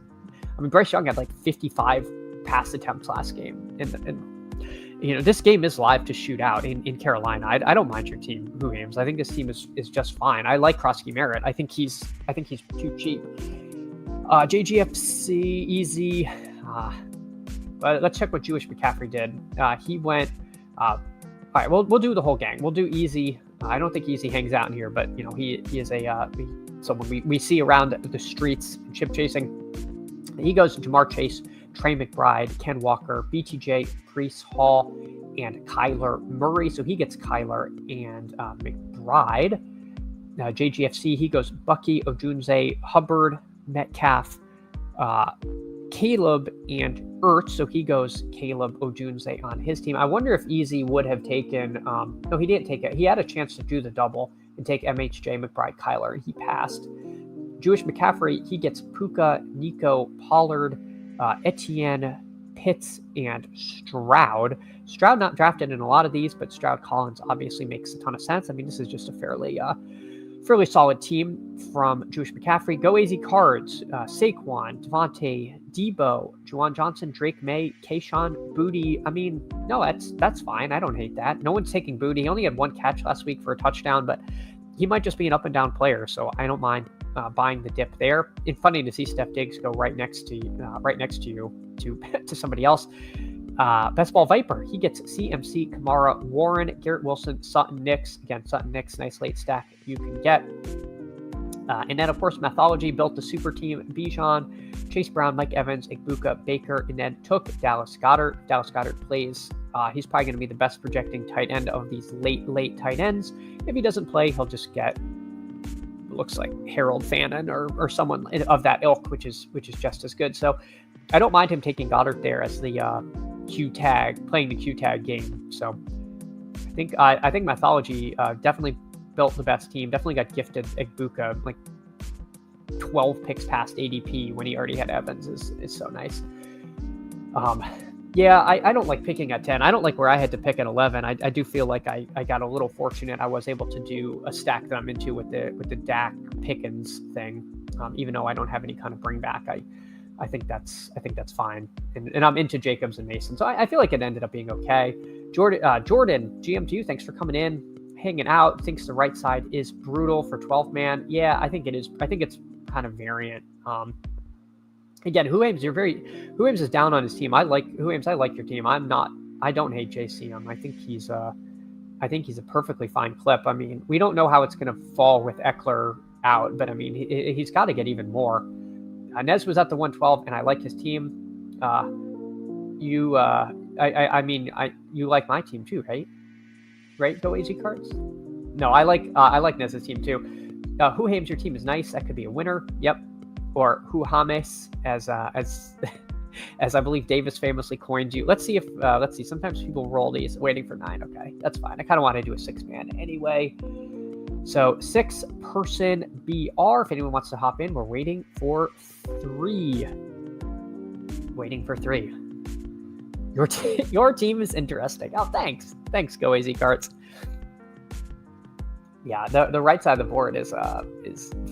Bryce Young had like 55 pass attempts last game, and this game is live to shoot out in Carolina. I don't mind your team, Huames. I think this team is just fine. I like Krosky Merritt. I think he's too cheap. JGFC easy. Let's check what Jewish McCaffrey did. He went. All right, we'll do the whole gang. We'll do Easy. I don't think Easy hangs out in here, but he is someone we see around the streets chip chasing. He goes Jamar Chase, Trey McBride, Ken Walker, BTJ, Priest Hall, and Kyler Murray. So he gets Kyler and McBride. Stride. JGFC, he goes Bucky, Ojunze, Hubbard, Metcalf, Caleb, and Ertz. So he goes Caleb, Ojunze on his team. I wonder if Easy would have taken, no, he didn't take it. He had a chance to do the double and take MHJ, McBride, Kyler, and he passed. Jewish McCaffrey, he gets Puka, Nico, Pollard, Etienne, Pitts, and Stroud. Stroud not drafted in a lot of these, but Stroud Collins obviously makes a ton of sense. I mean, this is just a fairly solid team from Jewish McCaffrey. Go AZ Cards, Saquon, Devontae, Debo, Juwan Johnson, Drake May, Kayshawn, Booty. I mean, no, that's fine. I don't hate that. No one's taking Booty. He only had one catch last week for a touchdown, but he might just be an up and down player, so I don't mind buying the dip there. It's funny to see Steph Diggs go right next to you to somebody else. Best Ball Viper, he gets CMC, Kamara, Warren, Garrett Wilson, Sutton Nix. Again, Sutton Nix, nice late stack you can get. And then, of course, Mathology built the super team. Bijan, Chase Brown, Mike Evans, Igbuka, Baker, and then took Dallas Goedert. Dallas Goedert plays. He's probably going to be the best projecting tight end of these late tight ends. If he doesn't play, he'll just get, looks like Harold Fannin or someone of that ilk, which is just as good. So I don't mind him taking Goddard there as the playing the Q tag game. So I think Mathology definitely built the best team. Definitely got gifted Igbuka, like 12 picks past ADP when he already had Evans is so nice. Yeah, I don't like picking at 10. I don't like where I had to pick at 11. I do feel like I got a little fortunate. I was able to do a stack that I'm into with the Dak Pickens thing, even though I don't have any kind of bring back. I think that's fine, and I'm into Jacobs and Mason, so I feel like it ended up being okay. Jordan, GM2, thanks for coming in, hanging out. Thinks the right side is brutal for 12 man. Yeah, I think it is. I think it's kind of variant. Again, Who-Ames is down on his team. Who-Ames, I like your team. I don't hate JCM. I think he's a perfectly fine clip. I mean, we don't know how it's going to fall with Eckler out, but I mean, he's got to get even more. Nez was at the 112, and I like his team. You like my team too, right? Right? Go AZ Cards. No, I like Nez's team too. Who-Ames, your team is nice. That could be a winner. Yep. Or Who-Hames, as I believe Davis famously coined you. Let's see. Sometimes people roll these waiting for 9. Okay, that's fine. I kind of want to do a 6-man anyway. So 6-person BR. If anyone wants to hop in, we're waiting for 3. Your team is interesting. Oh, thanks. Thanks, Go AZ Cards. Yeah, the right side of the board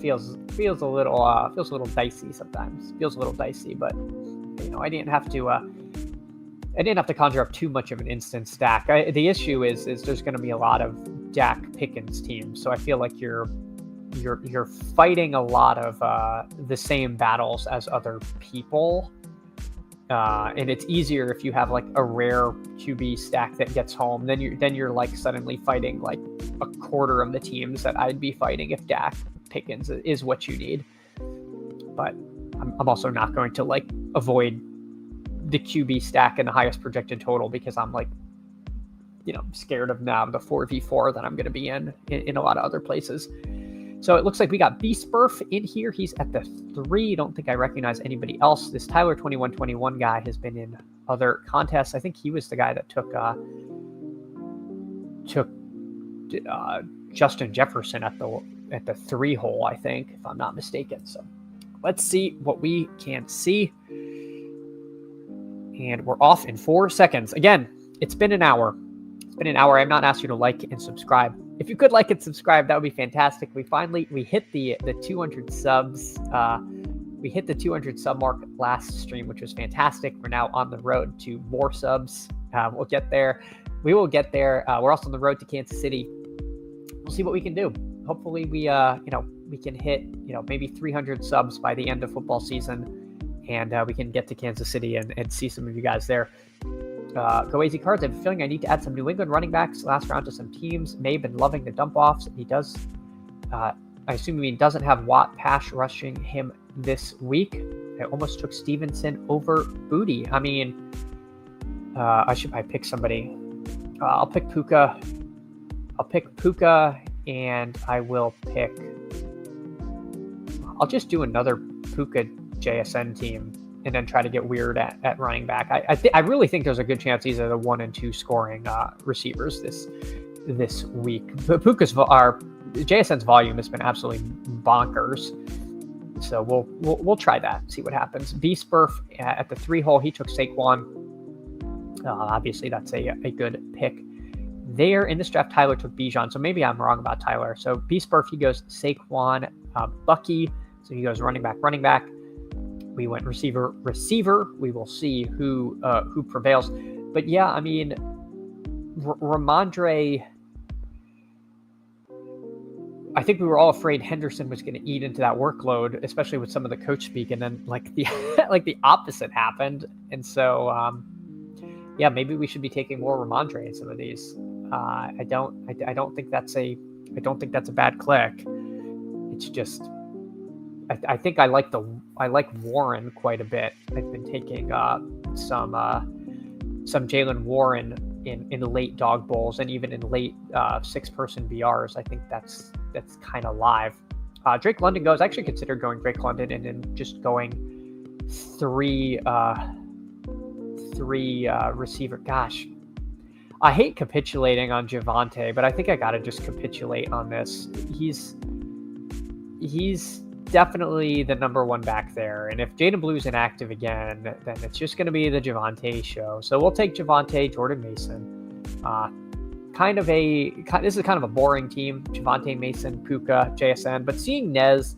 feels a little dicey sometimes. Feels a little dicey, but I didn't have to conjure up too much of an instant stack. The issue is there's going to be a lot of Dak Pickens teams, so I feel like you're fighting a lot of the same battles as other people. And it's easier if you have like a rare QB stack that gets home. Then you're like suddenly fighting like a quarter of the teams that I'd be fighting if Dak Pickens is what you need. But I'm also not going to like avoid the QB stack and the highest projected total because I'm like, scared of now the 4v4 that I'm going to be in a lot of other places. So it looks like we got B-Spurf in here. He's at the 3. Don't think I recognize anybody else. This Tyler 2121 guy has been in other contests. I think he was the guy that took Justin Jefferson at the 3 hole, I think, if I'm not mistaken. So let's see what we can see. And we're off in 4 seconds. Again, it's been an hour. I have not asked you to like and subscribe. If you could like and subscribe, that would be fantastic. We hit the 200 subs. We hit the 200 sub mark last stream, which was fantastic. We're now on the road to more subs. We'll get there. We will get there. We're also on the road to Kansas City. We'll see what we can do. Hopefully we can hit, maybe 300 subs by the end of football season, and we can get to Kansas City and see some of you guys there. Go AZ Cards. I have a feeling I need to add some New England running backs last round to some teams. May have been loving the dump offs. He does. I assume he doesn't have Watt pass rushing him this week. I almost took Stevenson over Booty. I mean, I should probably pick somebody. I'll pick Puka. and I will pick... I'll just do another Puka JSN team and then try to get weird at running back. I really think there's a good chance these are the 1 and 2 scoring receivers this week. But JSN's volume has been absolutely bonkers. So we'll try that, see what happens. B-Spurf at the 3 hole, he took Saquon. Obviously, that's a good pick. There in this draft, Tyler took Bijan, so maybe I'm wrong about Tyler. So B-Spurf, he goes Saquon, Bucky, so he goes running back. We went receiver. We will see who prevails. But yeah, I mean, Ramondre... I think we were all afraid Henderson was going to eat into that workload, especially with some of the coach speak, and then the opposite happened. And so, yeah, maybe we should be taking more Ramondre in some of these. I don't think that's a bad click. It's just, I think I like Warren quite a bit. I've been taking some Jalen Warren in late dog bowls and even in late 6-person BRs. I think that's kind of live. Drake London goes. I actually considered going Drake London and then just going three receiver. Gosh, I hate capitulating on Javonte, but I think I got to just capitulate on this. He's definitely the number 1 back there. And if Jaden Blue's inactive again, then it's just going to be the Javonte show. So we'll take Javonte, Jordan Mason. This is kind of a boring team. Javonte, Mason, Puka, JSN. But seeing Nez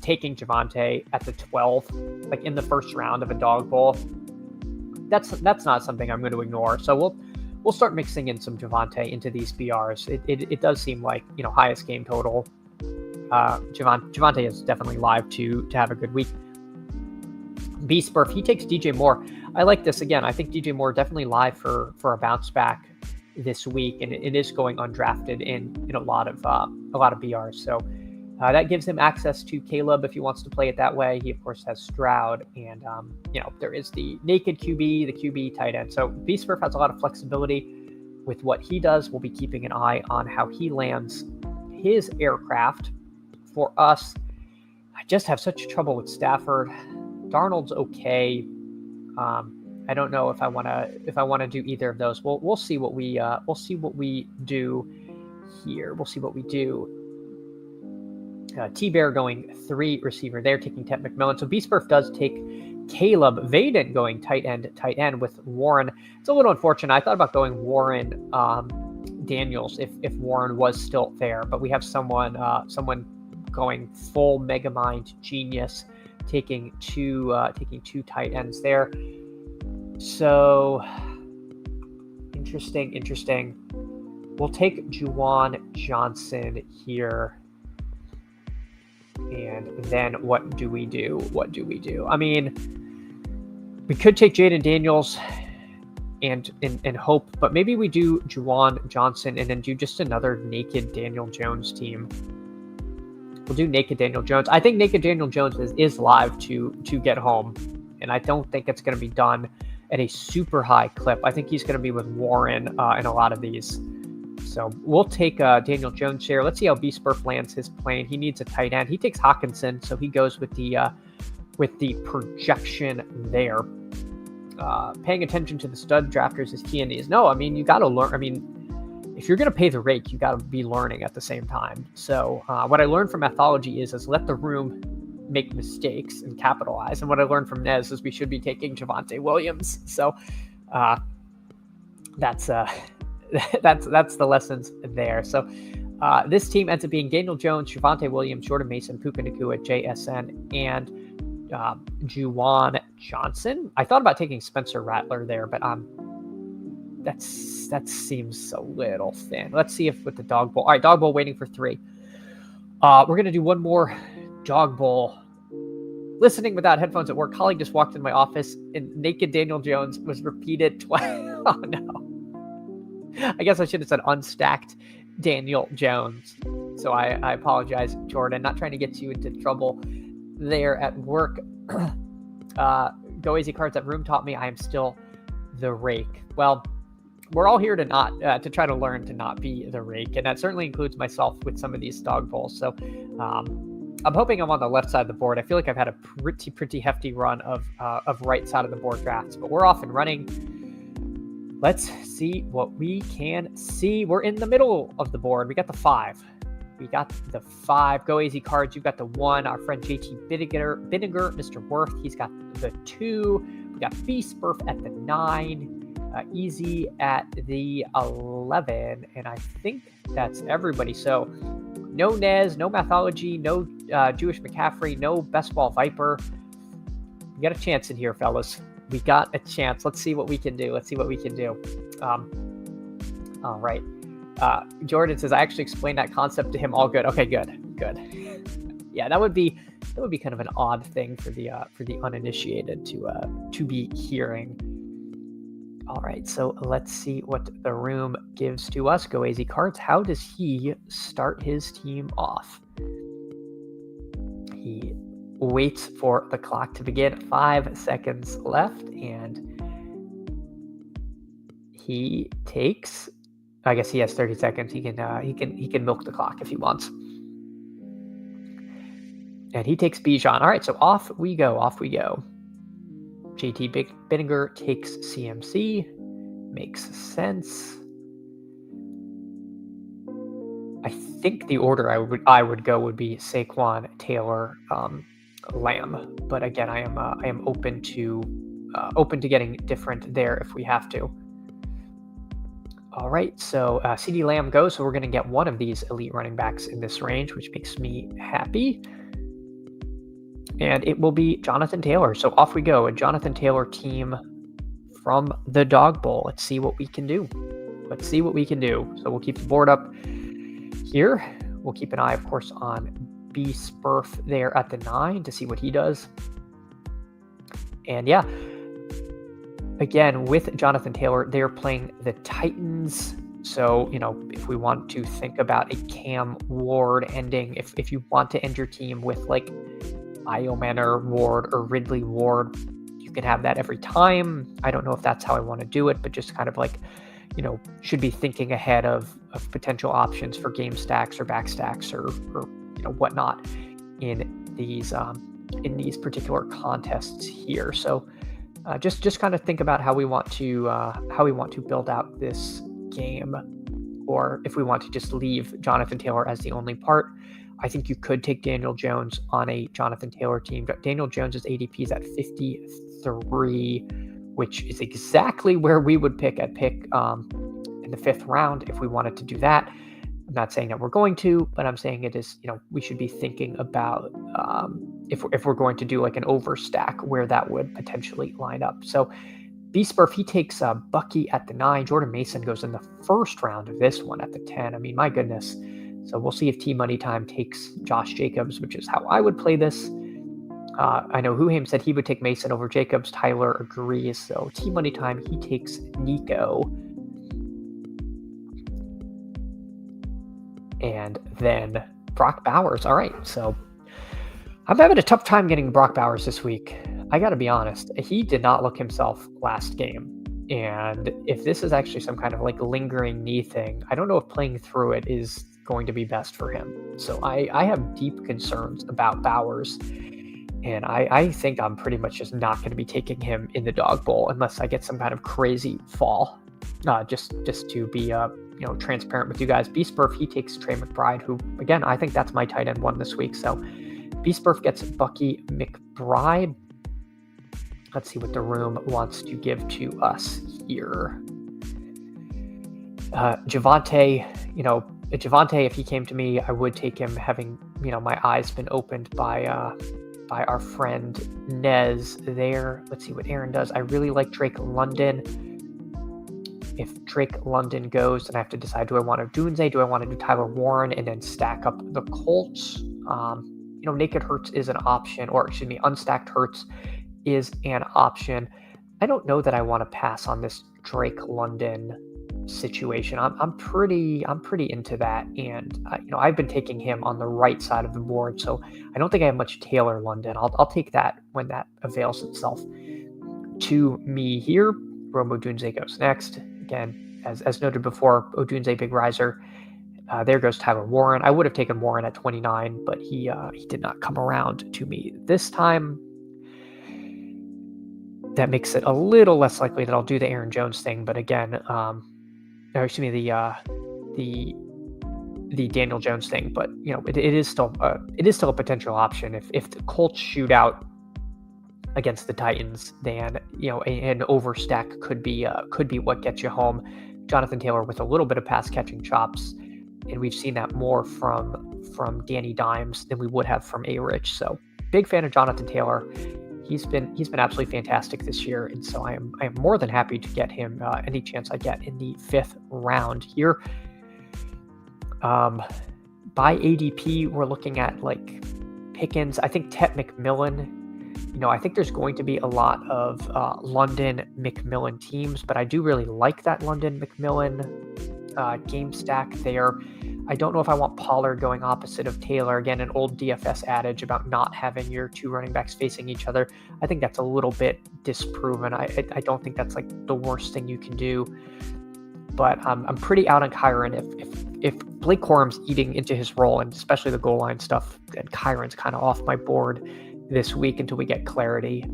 taking Javonte at the 12, like in the first round of a dog bowl, that's not something I'm going to ignore. So we'll start mixing in some Javonte into these BRs. It does seem like, highest game total. Javonte is definitely live to have a good week. B-Spurf, he takes DJ Moore. I like this again. I think DJ Moore definitely live for a bounce back this week, and it is going undrafted in a lot of BRs. So that gives him access to Caleb if he wants to play it that way. He of course has Stroud, and there is the naked QB, the QB tight end. So B-Spurf has a lot of flexibility with what he does. We'll be keeping an eye on how he lands his aircraft. For us, I just have such trouble with Stafford. Darnold's okay. I don't know if I want to do either of those. We'll see what we do here. We'll see what we do. T-Bear going 3 receiver there, taking Ted McMillan. So B-Spurf does take Caleb. Vaden going tight end with Warren. It's a little unfortunate. I thought about going Warren Daniels if Warren was still there, but we have someone going full Megamind genius, taking two tight ends there. So interesting. We'll take Juwan Johnson here. And then what do we do? I mean, we could take Jaden Daniels and hope, but maybe we do Juwan Johnson and then do just another naked Daniel Jones team. We'll do naked Daniel Jones. I think naked Daniel Jones is live to get home, and I don't think it's going to be done at a super high clip. I think he's going to be with Warren in a lot of these. So we'll take Daniel Jones here. Let's see how B-Spurf lands his plane. He needs a tight end. He takes Hawkinson, so he goes with the projection there. Paying attention to the stud drafters is key in these. No, I mean, you got to learn. I mean, if you're going to pay the rake, you got to be learning at the same time. So what I learned from Mathology is let the room make mistakes and capitalize. And what I learned from Nez is we should be taking Javonte Williams. So that's the lessons there. So this team ends up being Daniel Jones, Javonte Williams, Jordan Mason, Puka Nacua, JSN, and Juwan Johnson. I thought about taking Spencer Rattler there, but that seems a little thin. Let's see if with the dog bowl. All right, dog bowl waiting for 3. We're going to do one more dog bowl. Listening without headphones at work. Colleague just walked in my office and naked Daniel Jones was repeated twice. Oh no. I guess I should have said unstacked Daniel Jones. So I apologize, Jordan. Not trying to get you into trouble there at work. Go Easy Cards. That room taught me I am still the rake. Well, we're all here to not to try to learn to not be the rake, and that certainly includes myself with some of these dog bowls. So I'm hoping I'm on the left side of the board. I feel like I've had a pretty hefty run of right side of the board drafts, but we're off and running. Let's see what we can see. We're in the middle of the board. We got the 5. We got the 5. Go easy cards. You've got the 1. Our friend JT Vinegar, Mr. Worth. He's got the 2. We got Beastburf at the 9. Easy at the 11. And I think that's everybody. So no Nez, no Mathology, no Jewish McCaffrey, no Best Ball Viper. We got a chance in here, fellas. We got a chance. Let's see what we can do. All right. Jordan says, I actually explained that concept to him. All good. Okay, good. Yeah, that would be kind of an odd thing for the uninitiated to be hearing. All right, so let's see what the room gives to us. Go AZ Cards. How does he start his team off? He waits for the clock to begin. 5 seconds left, and he takes. I guess he has 30 seconds. He can milk the clock if he wants. And he takes Bijan. All right, so off we go. JT Vinegar takes CMC. Makes sense. I think the order I would go would be Saquon, Taylor, Lamb. But again, I am open to getting different there if we have to. All right, so CeeDee Lamb goes. So we're going to get one of these elite running backs in this range, which makes me happy. And it will be Jonathan Taylor. So off we go. A Jonathan Taylor team from the Dog Bowl. Let's see what we can do. So we'll keep the board up here. We'll keep an eye, of course, on B Spurf there at the 9 to see what he does. And yeah, again, with Jonathan Taylor, they're playing the Titans. So, if we want to think about a Cam Ward ending, if you want to end your team with like Iomanor Ward or Ridley Ward, you can have that every time. I don't know if that's how I want to do it, but just kind of like, should be thinking ahead of potential options for game stacks or back stacks or whatnot in these particular contests here. So just kind of think about how we want to build out this game, or if we want to just leave Jonathan Taylor as the only part. I think you could take Daniel Jones on a Jonathan Taylor team. Daniel Jones's ADP is at 53, which is exactly where we would pick in the 5th round if we wanted to do that. I'm not saying that we're going to, but I'm saying it is, we should be thinking about if we're going to do like an overstack, where that would potentially line up. So B-Spurf, he takes Bucky at the 9. Jordan Mason goes in the 1st round of this one at the 10. I mean, my goodness. So we'll see if T Money Time takes Josh Jacobs, which is how I would play this. I know Huham said he would take Mason over Jacobs. Tyler agrees. So T Money Time, he takes Nico. And then Brock Bowers. All right, so I'm having a tough time getting Brock Bowers this week. I got to be honest. He did not look himself last game. And if this is actually some kind of like lingering knee thing, I don't know if playing through it is going to be best for him. So I have deep concerns about Bowers. And I think I'm pretty much just not going to be taking him in the Dog Bowl unless I get some kind of crazy fall. Just to be transparent with you guys. B-Spurf, he takes Trey McBride, who, again, I think that's my tight end one this week. So B-Spurf gets Bucky McBride. Let's see what the room wants to give to us here. Javonte, if he came to me, I would take him, having, my eyes been opened by our friend Nez there. Let's see what Aaron does. I really like Drake London. If Drake London goes, then I have to decide, do I want to do Dunze? Do I want to do Tyler Warren and then stack up the Colts? Naked Hurts is an option, or excuse me, unstacked Hurts is an option. I don't know that I want to pass on this Drake London situation. I'm pretty into that, and I've been taking him on the right side of the board, so I don't think I have much Taylor London. I'll take that when that avails itself to me here. Romo Dunze goes next. Again, as noted before, Odunze big riser. There goes Tyler Warren. I would have taken Warren at 29, but he did not come around to me this time. That makes it a little less likely that I'll do the Aaron Jones thing. But again, the Daniel Jones thing. But it is still a potential option if the Colts shoot out against the Titans, then an overstack could be what gets you home. Jonathan Taylor with a little bit of pass catching chops, and we've seen that more from Danny Dimes than we would have from A-Rich. So big fan of Jonathan Taylor. He's been absolutely fantastic this year, and so I am more than happy to get him any chance I get in the 5th round here. By ADP, we're looking at like Pickens. I think Tet McMillan. I think there's going to be a lot of London McMillan teams, but I do really like that London McMillan game stack there. I don't know if I want Pollard going opposite of Taylor. Again, an old DFS adage about not having your two running backs facing each other. I think that's a little bit disproven. I don't think that's like the worst thing you can do. But I'm pretty out on Kyron. If Blake Corum's eating into his role, and especially the goal line stuff, and Kyron's kind of off my board this week until we get clarity.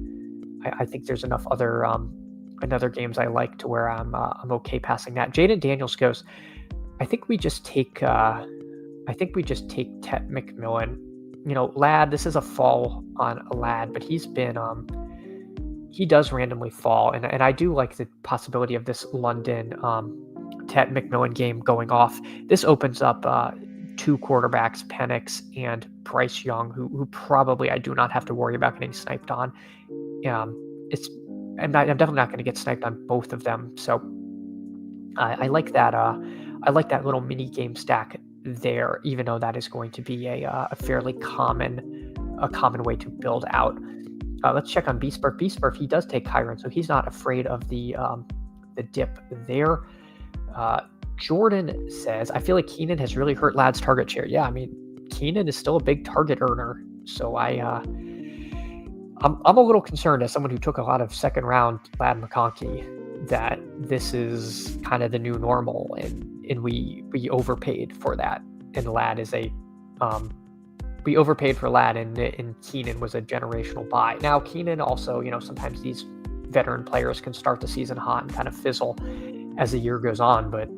I think there's enough other games I like to where I'm okay passing that. Jaden Daniels goes. I think we just take Tet McMillan. Ladd. This is a fall on a Ladd, but he's been he does randomly fall, and I do like the possibility of this London Tet McMillan game going off. This opens up two quarterbacks, Penix and Bryce Young, who probably I do not have to worry about getting sniped on. I'm definitely not going to get sniped on both of them. So I like that. I like that little mini game stack there, even though that is going to be a fairly common way to build out. Let's check on Beastburf. Beastburf, he does take Kyron, so he's not afraid of the dip there. Jordan says, I feel like Keenan has really hurt Ladd's target share. Yeah, I mean, Keenan is still a big target earner, so I'm a little concerned as someone who took a lot of second round Ladd McConkey that this is kind of the new normal, and we overpaid for that. And Ladd is we overpaid for Ladd, and Keenan was a generational buy. Now Keenan also, sometimes these veteran players can start the season hot and kind of fizzle as the year goes on, but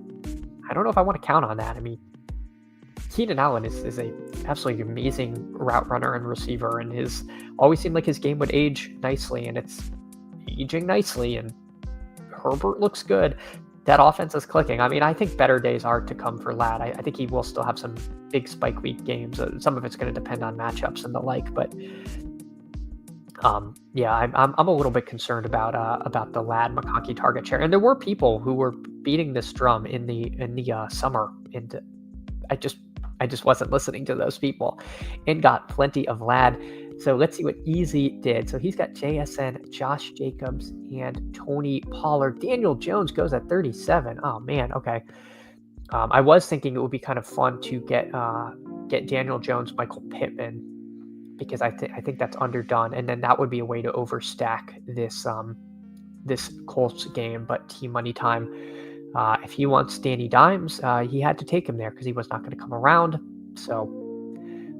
I don't know if I want to count on that. I mean, Keenan Allen is a absolutely amazing route runner and receiver, and his always seemed like his game would age nicely, and it's aging nicely, and Herbert looks good. That offense is clicking. I mean, I think better days are to come for Ladd. I think he will still have some big spike week games. Some of it's going to depend on matchups and the like, but yeah, I'm a little bit concerned about the Ladd McConkey target share. And there were people who were beating this drum in the summer, and I just wasn't listening to those people, and got plenty of Ladd. So let's see what Easy did. So he's got JSN, Josh Jacobs, and Tony Pollard. Daniel Jones goes at 37. Oh man, okay. I was thinking it would be kind of fun to get Daniel Jones, Michael Pittman, because I think that's underdone, and then that would be a way to overstack this Colts game. But Team Money Time, if he wants Danny Dimes, he had to take him there because he was not going to come around. So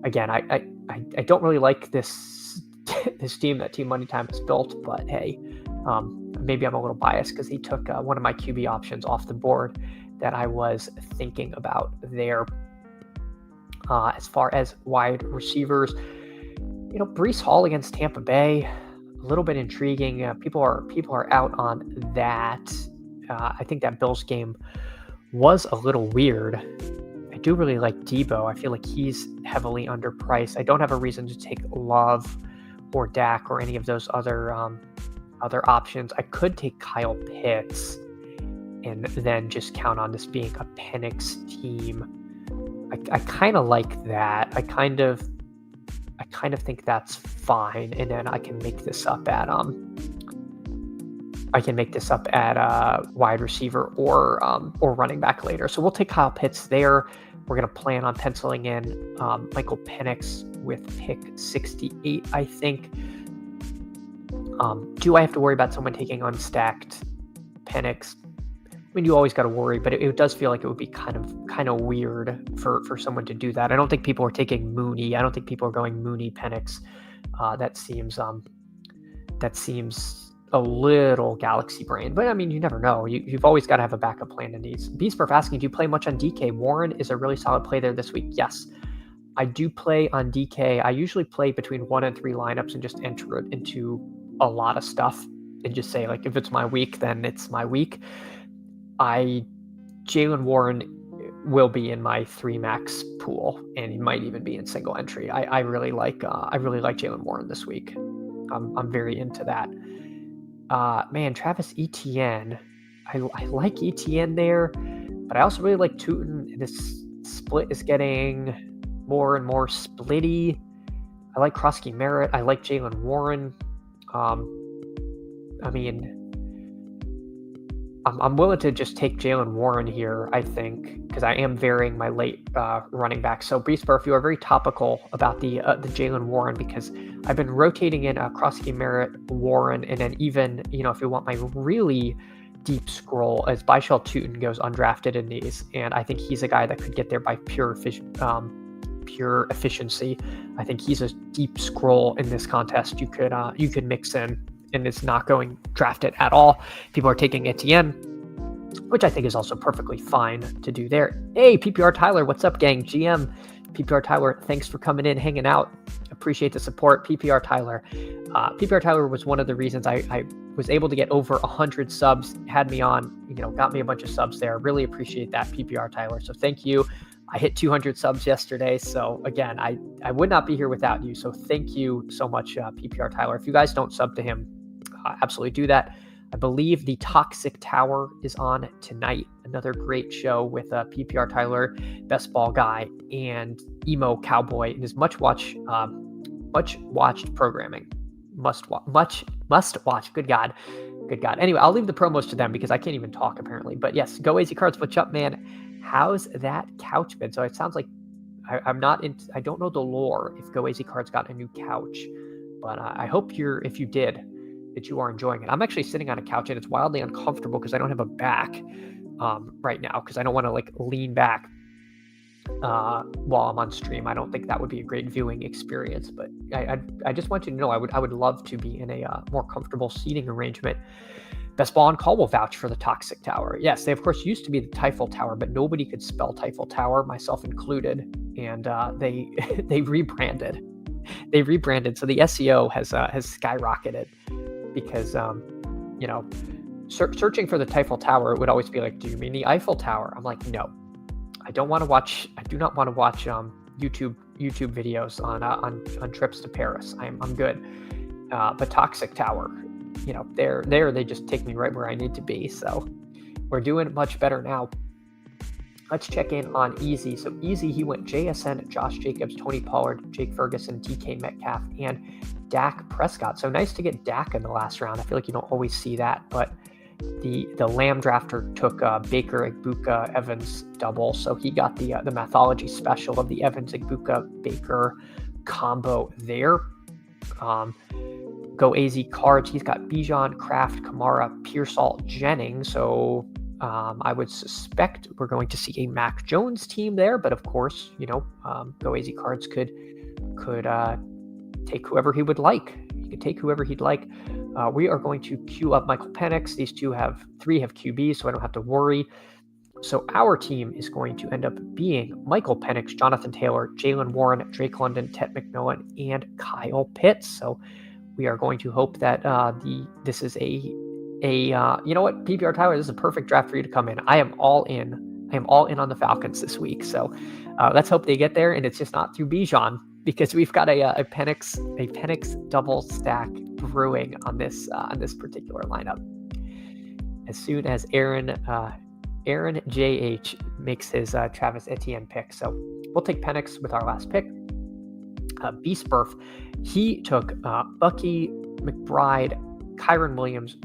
again, I don't really like this team that Team Money Time has built, but hey, maybe I'm a little biased because he took one of my QB options off the board that I was thinking about there. As far as wide receivers, Breece Hall against Tampa Bay, a little bit intriguing. People are out on that. I think that Bills game was a little weird. I do really like Debo. I feel like he's heavily underpriced. I don't have a reason to take Love or Dak or any of those other options. I could take Kyle Pitts and then just count on this being a Penix team. I kind of like that. I kind of think that's fine, and then I can make this up at wide receiver or running back later. So we'll take Kyle Pitts there. We're going to plan on penciling in Michael Penix with pick 68, I think. Do I have to worry about someone taking unstacked Penix? mean, you always got to worry, but it does feel like it would be kind of weird for someone to do that. I don't think people are taking Mooney. I don't think people are going Mooney Penix. That seems a little galaxy brain, but I mean, you never know. You've always got to have a backup plan in these. Beastburf asking, do you play much on DK? Warren is a really solid play there this week. Yes, I do play on DK. I usually play between 1 and 3 lineups and just enter it into a lot of stuff and just say, like, if it's my week, then it's my week. Jalen Warren will be in my 3 max pool, and he might even be in single entry. I really like Jalen Warren this week. I'm very into that. Man, Travis Etienne. I like Etienne there, but I also really like Tootin. This split is getting more and more splitty. I like Krosky Merritt. I like Jalen Warren. I mean, I'm willing to just take Jalen Warren here, I think, because I am varying my late running back. So, Beastburf, you are very topical about the Jalen Warren, because I've been rotating in Krosky Merritt, Warren, and then even, if you want my really deep scroll, as Byshell Tootin goes undrafted in these, and I think he's a guy that could get there by pure efficiency. I think he's a deep scroll in this contest. You could mix in, and it's not going drafted at all. People are taking Etienne, which I think is also perfectly fine to do there. Hey, PPR Tyler, what's up, gang? GM PPR Tyler, thanks for coming in, hanging out. Appreciate the support, PPR Tyler. PPR Tyler was one of the reasons I was able to get over 100 subs, had me on, got me a bunch of subs there. Really appreciate that, PPR Tyler. So thank you. I hit 200 subs yesterday. So again, I would not be here without you. So thank you so much, PPR Tyler. If you guys don't sub to him, absolutely do that. I believe the Toxic Tower is on tonight. Another great show with PPR Tyler, Best Ball Guy, and Emo Cowboy. It is much watched programming. Must watch. Good God. Anyway, I'll leave the promos to them because I can't even talk apparently. But yes, Go Easy Cards. What's up, man? How's that couch been? So it sounds like I don't know the lore if Go Easy Cards got a new couch, but I hope if you did, that you are enjoying it. I'm actually sitting on a couch and it's wildly uncomfortable because I don't have a back right now, because I don't want to lean back while I'm on stream. I don't think that would be a great viewing experience, but I just want you to know I would love to be in a more comfortable seating arrangement. Best Ball on Call will vouch for the Toxic Tower. Yes, they of course used to be the Typhal Tower, but nobody could spell Typhal Tower, myself included, and they rebranded. So the SEO has skyrocketed because searching for the Typhal Tower, it would always be like, do you mean the Eiffel Tower? I'm like, no, I do not want to watch YouTube videos on trips to Paris. I'm good. But Toxic Tower, they just take me right where I need to be. So we're doing much better now. Let's check in on Easy. So Easy, he went JSN, Josh Jacobs, Tony Pollard, Jake Ferguson, DK Metcalf, and Dak Prescott. So nice to get Dak in the last round. I feel like you don't always see that, but the Lamb drafter took Baker, Igbuka, Evans double. So he got the Mathology special of the Evans, Igbuka, Baker combo there. Go AZ Cards, he's got Bijan, Kraft, Kamara, Pearsall, Jennings. So I would suspect we're going to see a Mac Jones team there, but of course, Go AZ Cards could take whoever he would like. He could take whoever he'd like. We are going to queue up Michael Penix. These three have QBs, so I don't have to worry. So our team is going to end up being Michael Penix, Jonathan Taylor, Jalen Warren, Drake London, Ted McMillan, and Kyle Pitts. So we are going to hope that this is you know what, PPR Tyler, this is a perfect draft for you to come in. I am all in. On the Falcons this week. So let's hope they get there, and it's just not through Bijan, because we've got a Penix double stack brewing on this particular lineup. As soon as Aaron JH makes his Travis Etienne pick, so we'll take Penix with our last pick. Beastburf, he took Bucky, McBride, Kyron Williams,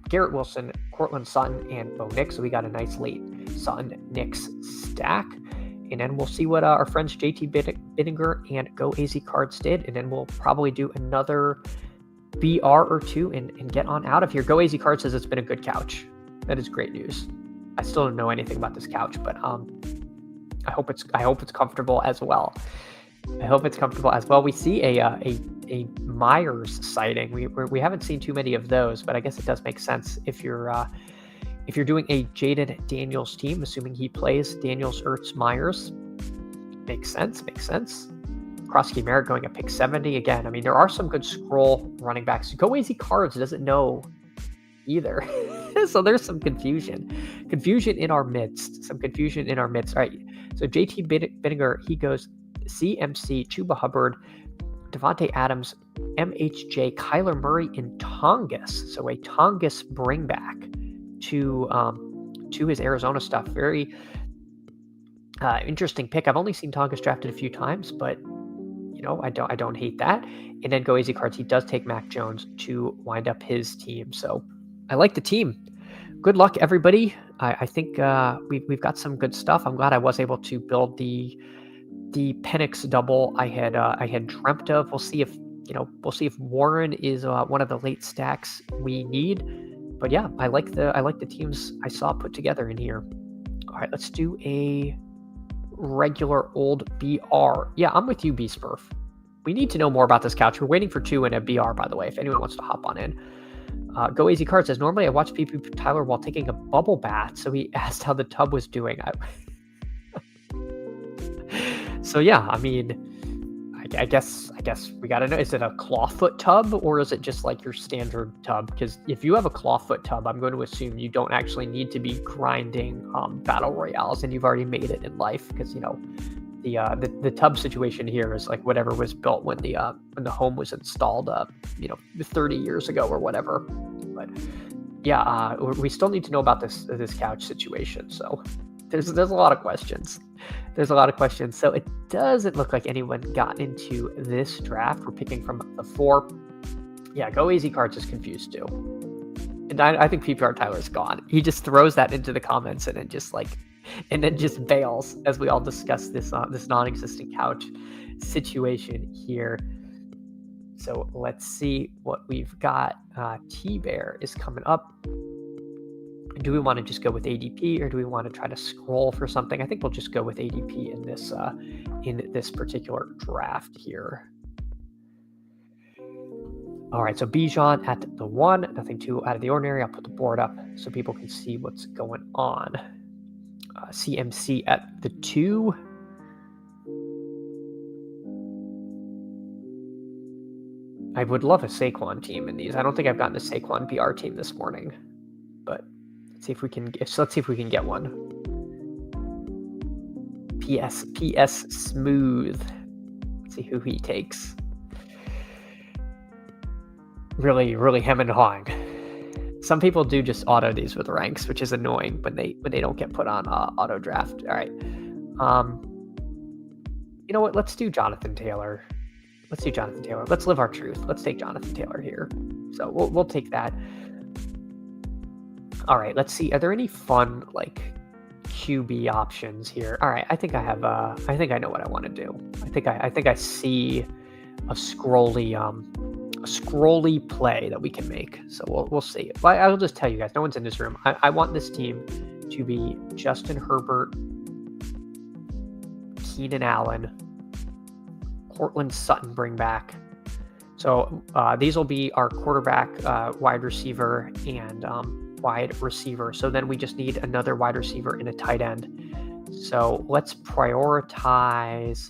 Garrett Wilson, Cortland Sutton, and Bo Nix. So we got a nice late Sutton-Nix stack. And then we'll see what our friends JT Bittinger and Go AZ Cards did. And then we'll probably do another BR or two and get on out of here. Go AZ Cards says it's been a good couch. That is great news. I still don't know anything about this couch, but I hope it's comfortable as well. I hope it's comfortable as well. We see a Myers sighting. We haven't seen too many of those, but I guess it does make sense if you're doing a Jaden Daniels team, assuming he plays Daniels, Ertz, Myers. Makes sense. Krosky Merritt going at pick 70 again. I mean, there are some good scroll running backs. Go Easy Cards doesn't know either. So there's some confusion in our midst. All right. So JT Bittinger, he goes CMC, Chuba Hubbard, Devontae Adams, MHJ, Kyler Murray, and Tongas. So a Tongas bring back to his Arizona stuff. Very interesting pick. I've only seen Tongas drafted a few times, but I don't hate that. And then Go Easy Cards, he does take Mac Jones to wind up his team. So I like the team. Good luck, everybody. I think we've got some good stuff. I'm glad I was able to build the Penix double I had dreamt of. We'll see if Warren is one of the late stacks we need. But yeah, I like the teams I saw put together in here. All right, let's do a regular old BR. Yeah, I'm with you, B-Spurf. We need to know more about this couch. We're waiting for 2 in a BR, by the way, if anyone wants to hop on in. Go Easy Card says, normally I watch PP Tyler while taking a bubble bath, so he asked how the tub was doing. So yeah, I mean, I guess we gotta know, is it a clawfoot tub or is it just like your standard tub? Because if you have a clawfoot tub, I'm going to assume you don't actually need to be grinding battle royales and you've already made it in life, because the tub situation here is like whatever was built when the home was installed 30 years ago or whatever. But yeah, we still need to know about this couch situation. So there's a lot of questions. So it doesn't look like anyone got into this draft. We're picking from the 4. Yeah, Go Easy Cards is confused too. And I think PPR Tyler's gone. He just throws that into the comments and then just bails as we all discuss this non-existent couch situation here. So let's see what we've got. T-Bear is coming up. Do we want to just go with ADP or do we want to try to scroll for something? I think we'll just go with ADP in this particular draft here. All right, so Bijan at the 1, nothing too out of the ordinary. I'll put the board up so people can see what's going on. CMC at the 2. I would love a Saquon team in these. I don't think I've gotten a Saquon BR team this morning, but let's see if we can get one. PS Smooth. Let's see who he takes. Really, really hem and hawing. Some people do just auto these with ranks, which is annoying when they don't get put on auto draft. All right. You know what? Let's do Jonathan Taylor. Let's live our truth. Let's take Jonathan Taylor here. So we'll take that. All right, let's see. Are there any fun like QB options here? All right, I think I have. I think I know what I want to do. I think I see a scrolly play that we can make. So we'll see. But I'll just tell you guys, no one's in this room. I want this team to be Justin Herbert, Keenan Allen, Cortland Sutton bring back. So these will be our quarterback, wide receiver, and wide receiver. So then we just need another wide receiver and a tight end. So let's prioritize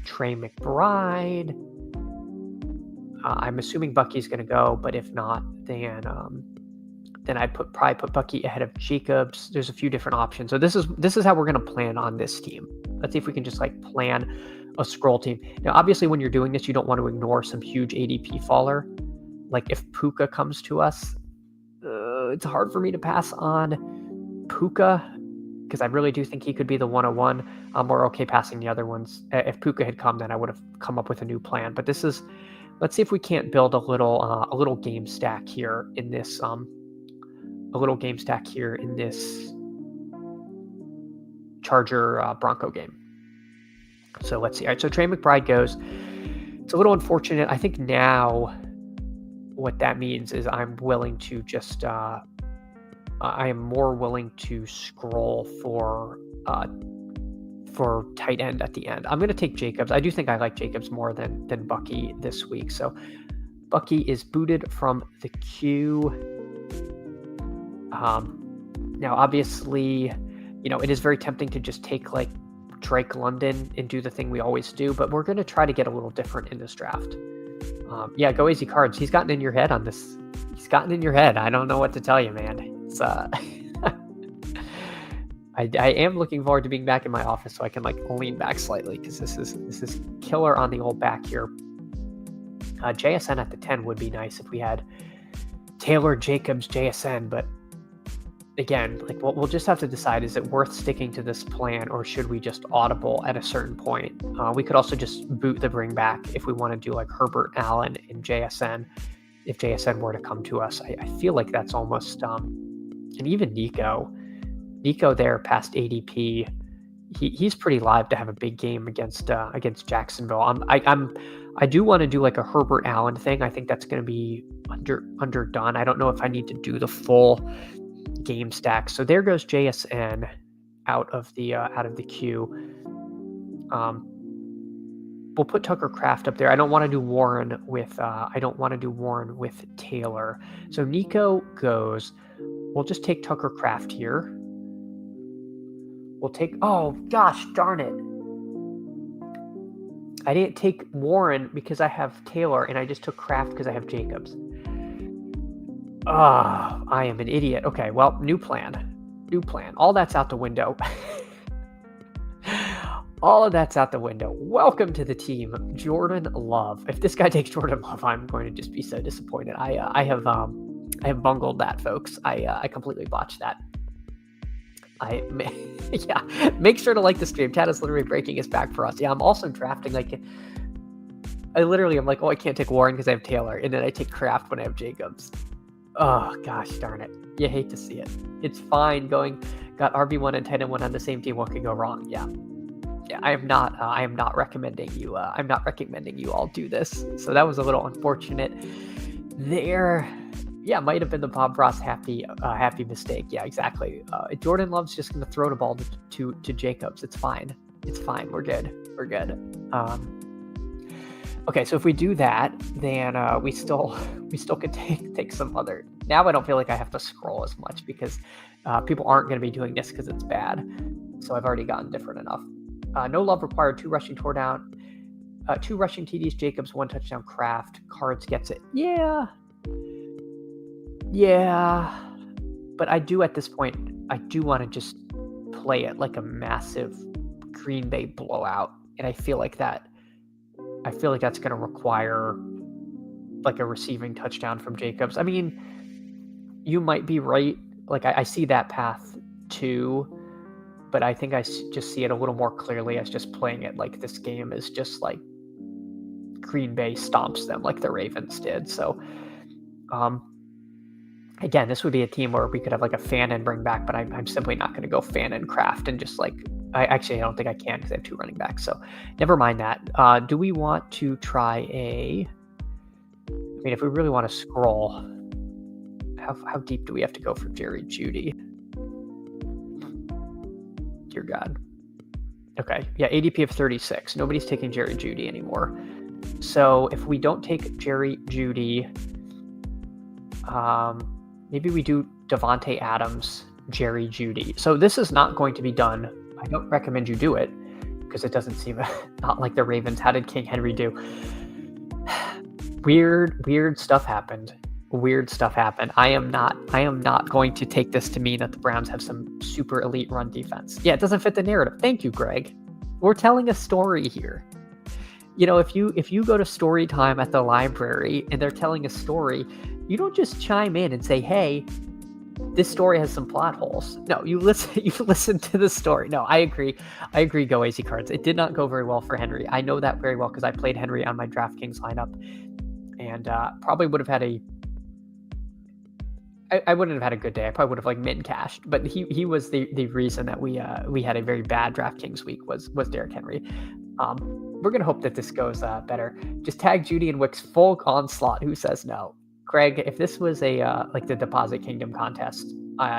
Trey McBride. I'm assuming Bucky's going to go, but if not, then I'd probably put Bucky ahead of Jacobs. There's a few different options. So this is how we're going to plan on this team. Let's see if we can just like plan a scroll team. Now, obviously, when you're doing this, you don't want to ignore some huge ADP faller. Like if Puka comes to us, it's hard for me to pass on Puka because I really do think he could be the 101. We're okay passing the other ones. If Puka had come, then I would have come up with a new plan. But this is, let's see if we can't build a little game stack here in this Charger Bronco game. So let's see. All right, so Trey McBride goes. It's a little unfortunate. I think now what that means is I'm willing to just I am more willing to scroll for tight end at the end. I'm going to take Jacobs. I do think I like Jacobs more than Bucky this week. So Bucky is booted from the queue. Now, obviously, it is very tempting to just take like Drake London and do the thing we always do, but we're going to try to get a little different in this draft. Yeah, go easy cards. He's gotten in your head on this. He's gotten in your head. I don't know what to tell you, man. It's I am looking forward to being back in my office so I can like lean back slightly because this is killer on the old back here. JSN at the 10 would be nice if we had Taylor, Jacobs, JSN, but again, like we'll just have to decide, is it worth sticking to this plan or should we just audible at a certain point? We could also just boot the bring back if we want to do like Herbert, Allen, and JSN. If JSN were to come to us, I feel like that's almost, and even Nico there past ADP, he's pretty live to have a big game against Jacksonville. I do want to do like a Herbert Allen thing. I think that's going to be underdone. I don't know if I need to do the full game stack. So there goes JSN out of the queue. We'll put Tucker Kraft up there. I don't want to do Warren with Taylor. So Nico goes. We'll just take Tucker Kraft here. We'll take, oh gosh darn it, I didn't take Warren because I have Taylor, and I just took Kraft because I have Jacobs. I am an idiot. Okay, well, new plan. All that's out the window. All of that's out the window. Welcome to the team, Jordan Love. If this guy takes Jordan Love, I'm going to just be so disappointed. I have bungled that, folks. I completely botched that. Make sure to like the stream. Chad is literally breaking his back for us. Yeah, I'm also drafting like, I'm like, oh, I can't take Warren because I have Taylor, and then I take Kraft when I have Jacobs. Oh gosh darn it. You hate to see it. It's fine got RB1 and 10-1 on the same team. What could go wrong? Yeah. I am not recommending you. I'm not recommending you all do this. So that was a little unfortunate there. Yeah, might have been the Bob Ross happy mistake. Yeah, exactly. Jordan Love's just going to throw the ball to Jacobs. It's fine. We're good. Okay, so if we do that, then we still can take some other. Now I don't feel like I have to scroll as much because people aren't going to be doing this because it's bad. So I've already gotten different enough. No Love required, 2 rushing touchdowns, 2 rushing TDs, Jacobs, 1 touchdown, Kraft. Cards gets it. Yeah, but I do at this point, I do want to just play it like a massive Green Bay blowout, and I feel like that's going to require like a receiving touchdown from Jacobs. I mean, you might be right. Like I see that path too, but I think I just see it a little more clearly as just playing it like this game is just like Green Bay stomps them like the Ravens did. So, again, this would be a team where we could have like a Fannin bring back, but I'm simply not going to go Fannin Kraft and just like, I don't think I can because I have 2 running backs. So never mind that. Do we want to try if we really want to scroll, how deep do we have to go for Jerry Jeudy? Dear God. Okay. Yeah. ADP of 36. Nobody's taking Jerry Jeudy anymore. So if we don't take Jerry Jeudy, maybe we do Devontae Adams, Jerry Jeudy. So this is not going to be done. I don't recommend you do it because it doesn't seem not like the Ravens. How did King Henry do? Weird stuff happened. I am not going to take this to mean that the Browns have some super elite run defense. Yeah, it doesn't fit the narrative. Thank you, Greg. We're telling a story here. If you go to story time at the library and they're telling a story, you don't just chime in and say, hey, this story has some plot holes. No, you listen to the story. No, I agree. Go easy cards. It did not go very well for Henry. I know that very well because I played Henry on my DraftKings lineup and probably would have had I wouldn't have had a good day. I probably would have like mint cashed, but he was the reason that we had a very bad DraftKings week was Derrick Henry. We're gonna hope that this goes better. Just tag Judy and Wicks full onslaught. Who says no? Craig, if this was a like the Deposit Kingdom contest,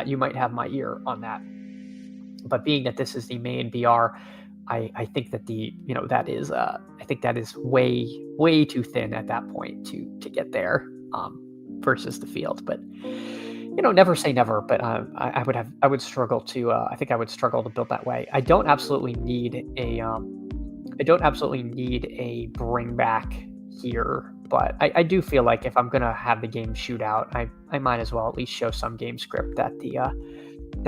you might have my ear on that. But being that this is the main BR, I think that that is I think that is way too thin at that point to get there, versus the field. But never say never. But I would struggle to I think I would struggle to build that way. I don't absolutely need a bring back here, but I do feel like if I'm gonna have the game shoot out, I might as well at least show some game script that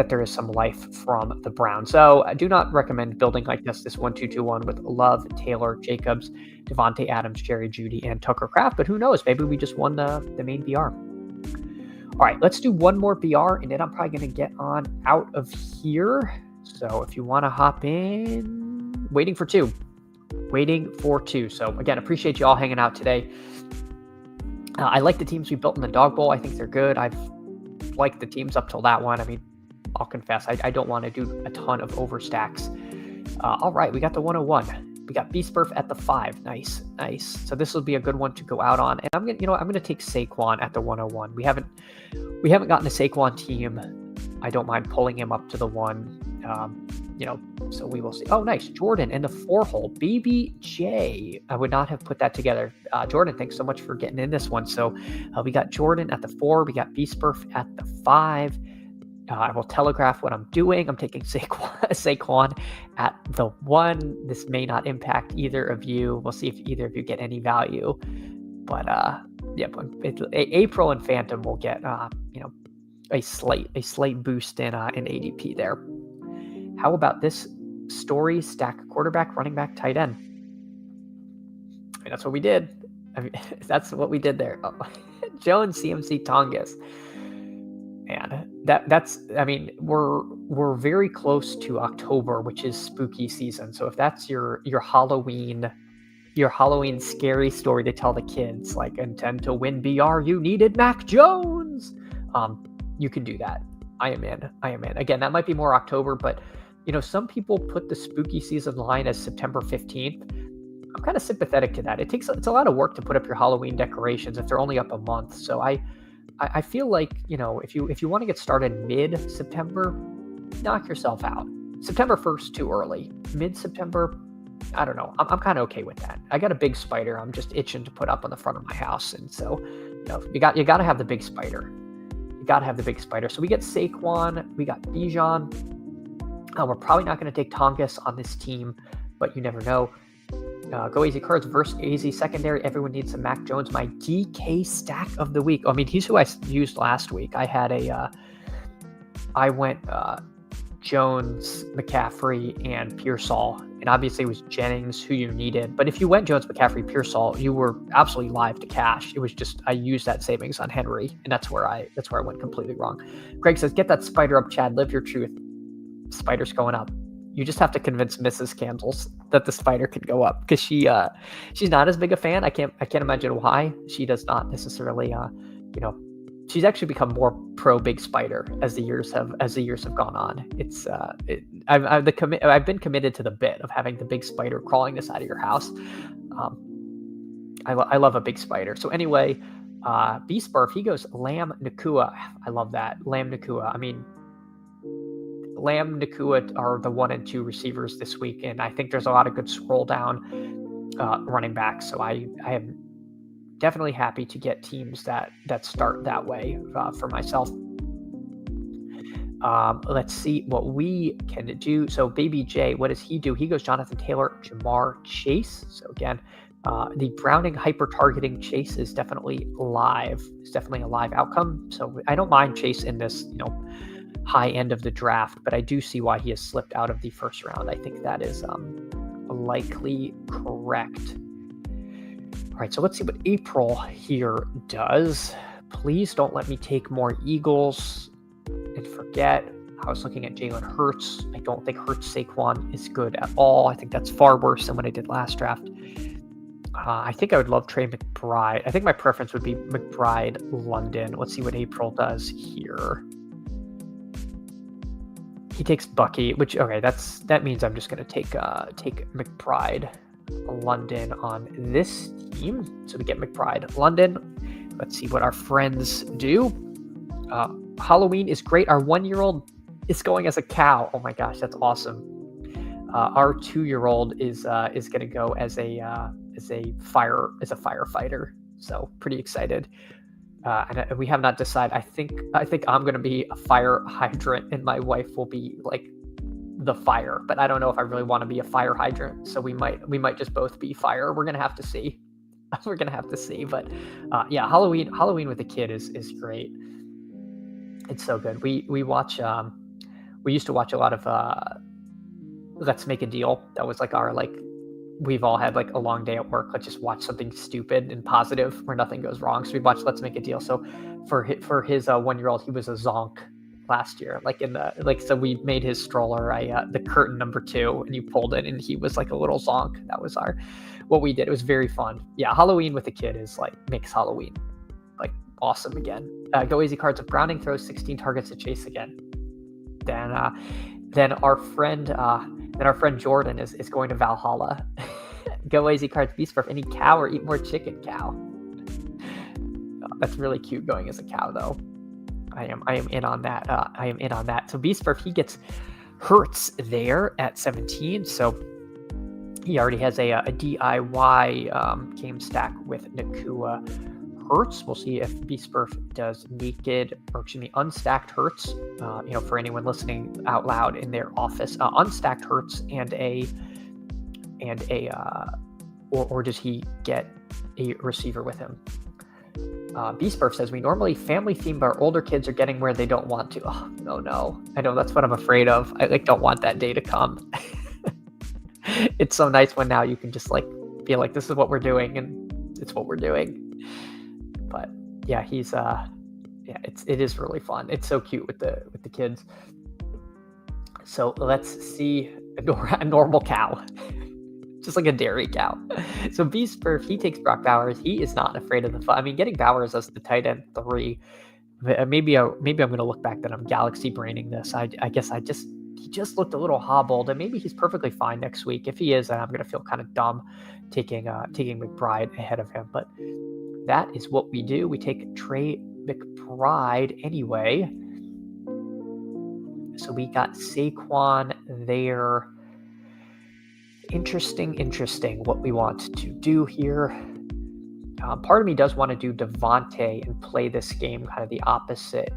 there is some life from the Browns. So I do not recommend building like this 1-2-2-1 with Love, Taylor, Jacobs, Devontae Adams, Jerry Jeudy, and Tucker Kraft. But who knows? Maybe we just won the main BR. All right, let's do one more BR, and then I'm probably going to get on out of here. So if you want to hop in, waiting for two. So again, appreciate you all hanging out today. I like the teams we built in the Dog Bowl. I think they're good. I've liked the teams up till that one. I mean, I'll confess, I don't want to do a ton of overstacks. All right, we got the 101. We got Beastburf at the 5. Nice. So this will be a good one to go out on. And I'm gonna take Saquon at the 101. We haven't gotten a Saquon team. I don't mind pulling him up to the 1. So we will see. Oh, nice. Jordan in the 4-hole. BBJ. I would not have put that together. Jordan, thanks so much for getting in this one. So we got Jordan at the 4. We got Beastburf at the 5. I will telegraph what I'm doing. I'm taking Saquon at the 1. This may not impact either of you. We'll see if either of you get any value. But April and Phantom will get a slight boost in ADP there. How about this story stack quarterback, running back, tight end? I mean, that's what we did. That's what we did there. Oh. Jones, CMC, Tongas. Man, that's. I mean, we're very close to October, which is spooky season. So if that's your Halloween scary story to tell the kids, like intend to win BR, you needed Mac Jones. You can do that. I am in. Again, that might be more October, but some people put the spooky season line as September 15th. I'm kind of sympathetic to that. It's a lot of work to put up your Halloween decorations if they're only up a month. So I feel like, if you want to get started mid-September, knock yourself out. September 1st, too early. Mid-September, I don't know. I'm kind of okay with that. I got a big spider I'm just itching to put up on the front of my house. And so, you got to have the big spider. So we get Saquon, we got Bijan. We're probably not going to take Tongas on this team, but you never know. Go easy cards versus easy secondary. Everyone needs some Mac Jones. My DK stack of the week. I mean, he's who I used last week. I went Jones, McCaffrey, and Pearsall. And obviously it was Jennings who you needed. But if you went Jones, McCaffrey, Pearsall, you were absolutely live to cash. It was just I used that savings on Henry, and that's where I went completely wrong. Greg says, get that spider up, Chad. Live your truth. Spider's going up. You just have to convince Mrs. Candles that the spider can go up, because she's not as big a fan. I can't imagine why. She does not necessarily she's actually become more pro big spider as the years have gone on. It's I've been committed to the bit of having the big spider crawling inside of your house. I love a big spider. So anyway, Beastburf, he goes Lamb Nakua. I love that. Lamb Nakua. I mean, Lamb, Nakua are the 1 and 2 receivers this week, and I think there's a lot of good scroll down running backs. So I am definitely happy to get teams that start that way for myself. Let's see what we can do. So Baby J, what does he do? He goes Jonathan Taylor, Jamar Chase. So again, the Browning hyper targeting Chase is definitely live. It's definitely a live outcome. So I don't mind Chase in this, high end of the draft, but I do see why he has slipped out of the first round. I think that is likely correct. All right, so let's see what April here does. Please don't let me take more Eagles and forget. I was looking at Jalen Hurts. I don't think Hurts Saquon is good at all. I think that's far worse than what I did last draft. I think I would love Trey McBride. I think my preference would be McBride, London. Let's see what April does here. He takes Bucky, which, okay, that means I'm just going to take McBride, London on this team. So we get McBride, London. Let's see what our friends do. Halloween is great. Our 1-year-old is going as a cow. Oh my gosh, that's awesome. Our 2-year-old is going to go as a firefighter. So pretty excited. And we have not decided. I think I'm going to be a fire hydrant, and my wife will be like the fire. But I don't know if I really want to be a fire hydrant. So we might just both be fire. We're gonna have to see. We're gonna have to see. But yeah, Halloween with a kid is great. It's so good. We used to watch a lot of Let's Make a Deal. That was like our we've all had like a long day at work. Let's just watch something stupid and positive where nothing goes wrong. So we watched Let's Make a Deal. So for his 1-year-old, he was a zonk last year. So we made his stroller the curtain number 2, and you pulled it, and he was like a little zonk. That was what we did. It was very fun. Yeah, Halloween with a kid is makes Halloween like awesome again. Go easy cards. If Browning throws 16 targets to chase again, then our friend Jordan is going to Valhalla. Go lazy cards, beast for any cow or eat more chicken cow. That's really cute going as a cow though. I am in on that. I am in on that. So beast he gets Hurts there at 17. So he already has a DIY game stack with Nakua Hurts. We'll see if Beastburf does unstacked Hurts. For anyone listening out loud in their office, unstacked Hurts or does he get a receiver with him? Beastburf says we normally family theme, but our older kids are getting where they don't want to. Oh no! I know that's what I'm afraid of. I don't want that day to come. It's so nice when now you can just feel like this is what we're doing, and it's what we're doing. But yeah, he's it is really fun. It's so cute with the kids. So let's see a normal cow, just like a dairy cow. So Beastburf, he takes Brock Bowers. He is not afraid of the fun. I mean, getting Bowers as the tight end 3. Maybe I'm going to look back that I'm galaxy braining this. I guess he just looked a little hobbled, and maybe he's perfectly fine next week. If he is, then I'm going to feel kind of dumb taking McBride ahead of him. But that is what we do. We take Trey McBride anyway. So we got Saquon there. Interesting what we want to do here. Part of me does want to do Devontae and play this game kind of the opposite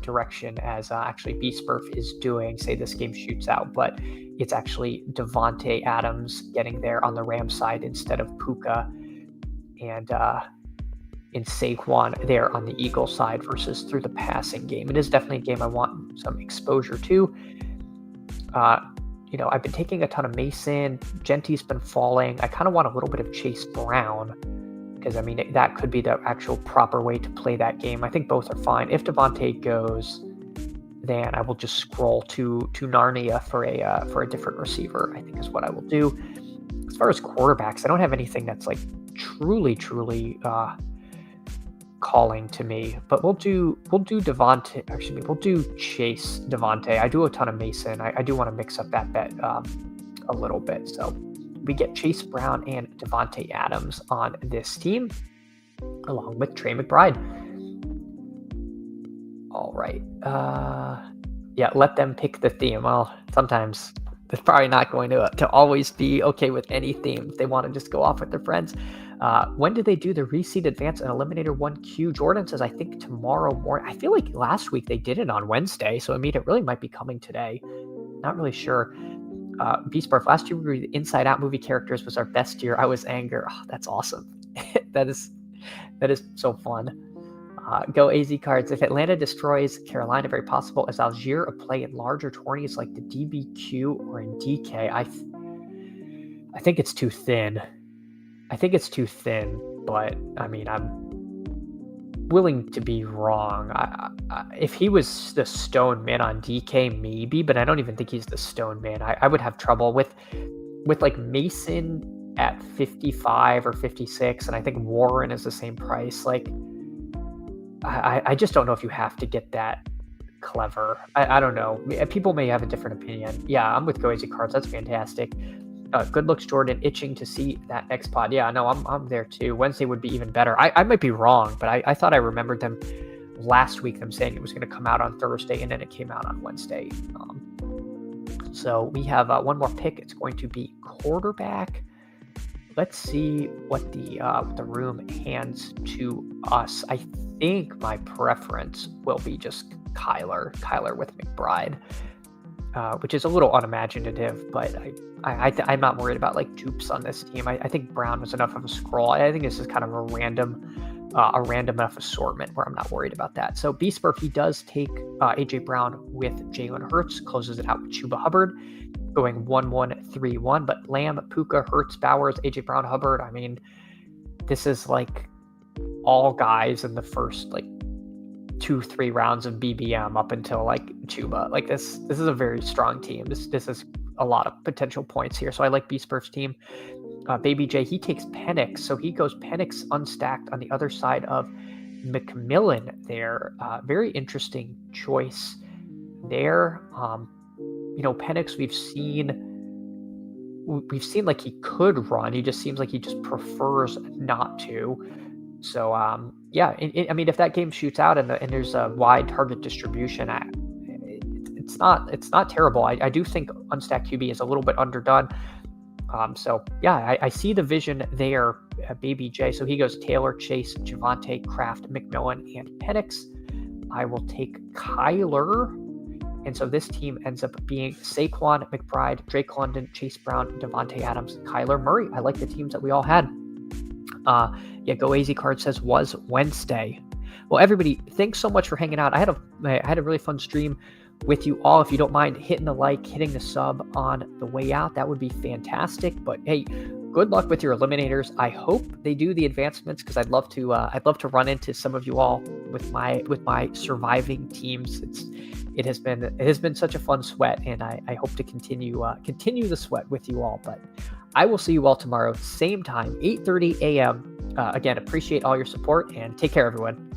direction as actually Beastburf is doing. Say this game shoots out, but it's actually Devontae Adams getting there on the Rams side instead of Puka, and in Saquon there on the Eagles side versus through the passing game. It is definitely a game I want some exposure to. I've been taking a ton of Mason. Genty's been falling. I kind of want a little bit of Chase Brown because, that could be the actual proper way to play that game. I think both are fine. If Devontae goes, then I will just scroll to Narnia for a different receiver, I think is what I will do. As far as quarterbacks, I don't have anything that's truly calling to me, but we'll do Devontae. Actually, we'll do Chase Devontae. I do a ton of Mason. I do want to mix up that bet a little bit. So we get Chase Brown and Devontae Adams on this team, along with Trey McBride. All right. Let them pick the theme. Well, sometimes it's probably not going to always be okay with any theme. They want to just go off with their friends. When do they do the reseed advance and eliminator 1Q? Jordan says, I think tomorrow morning. I feel like last week they did it on Wednesday, so it really might be coming today. Not really sure. Beastbarf, last year the Inside Out movie characters was our best year. I was anger. Oh, that's awesome. that is so fun. Go AZ cards. If Atlanta destroys Carolina, very possible. Is Algier a play in larger tourneys like the DBQ or in DK? I think it's too thin. But I'm willing to be wrong. If he was the stone man on DK, maybe, but I don't even think he's the stone man. I would have trouble with Mason at 55 or 56, and I think Warren is the same price. I just don't know if you have to get that clever. I don't know. People may have a different opinion. Yeah, I'm with Go Easy Cards. That's fantastic. Good looks, Jordan. Itching to see that next pod. Yeah, no, I'm there too. Wednesday would be even better. I might be wrong, but I thought I remembered them last week them saying it was going to come out on Thursday, and then it came out on Wednesday. So we have one more pick. It's going to be quarterback. Let's see what the room hands to us. I think my preference will be just Kyler with McBride, which is a little unimaginative, but I'm not worried about like dupes on this team. I think Brown was enough of a scroll. I think this is kind of a random enough assortment where I'm not worried about that. So B-Smurf, he does take AJ Brown with Jalen Hurts, closes it out with Chuba Hubbard, going 1-1-3-1. But Lamb, Puka, Hurts, Bowers, AJ Brown, Hubbard. I mean, this is like all guys in the first like 2-3 rounds of BBM up until like Chuba. Like this is a very strong team. This is a lot of potential points here. So I like B-Smurf's team. Baby J, he takes Penix, so he goes Penix unstacked on the other side of McMillan there. Very interesting choice there. Penix, we've seen like he could run. He just seems like he just prefers not to. So yeah, I mean, if that game shoots out and there's a wide target distribution, it's not terrible. I do think unstacked QB is a little bit underdone. So yeah, I see the vision there, Baby J. So he goes Taylor, Chase, Javonte, Kraft, McMillan, and Penix. I will take Kyler. And so this team ends up being Saquon, McBride, Drake London, Chase Brown, Devontae Adams, Kyler Murray. I like the teams that we all had. Go AZ Card says was Wednesday. Well, everybody, thanks so much for hanging out. I had a really fun stream with you all. If you don't mind hitting the like, hitting the sub on the way out, that would be fantastic. But hey, good luck with your eliminators. I hope they do the advancements, because I'd love to run into some of you all with my surviving teams. It has been such a fun sweat, and I hope to continue the sweat with you all. But I will see you all tomorrow, same time, 8:30 a.m. Again, appreciate all your support, and take care, everyone.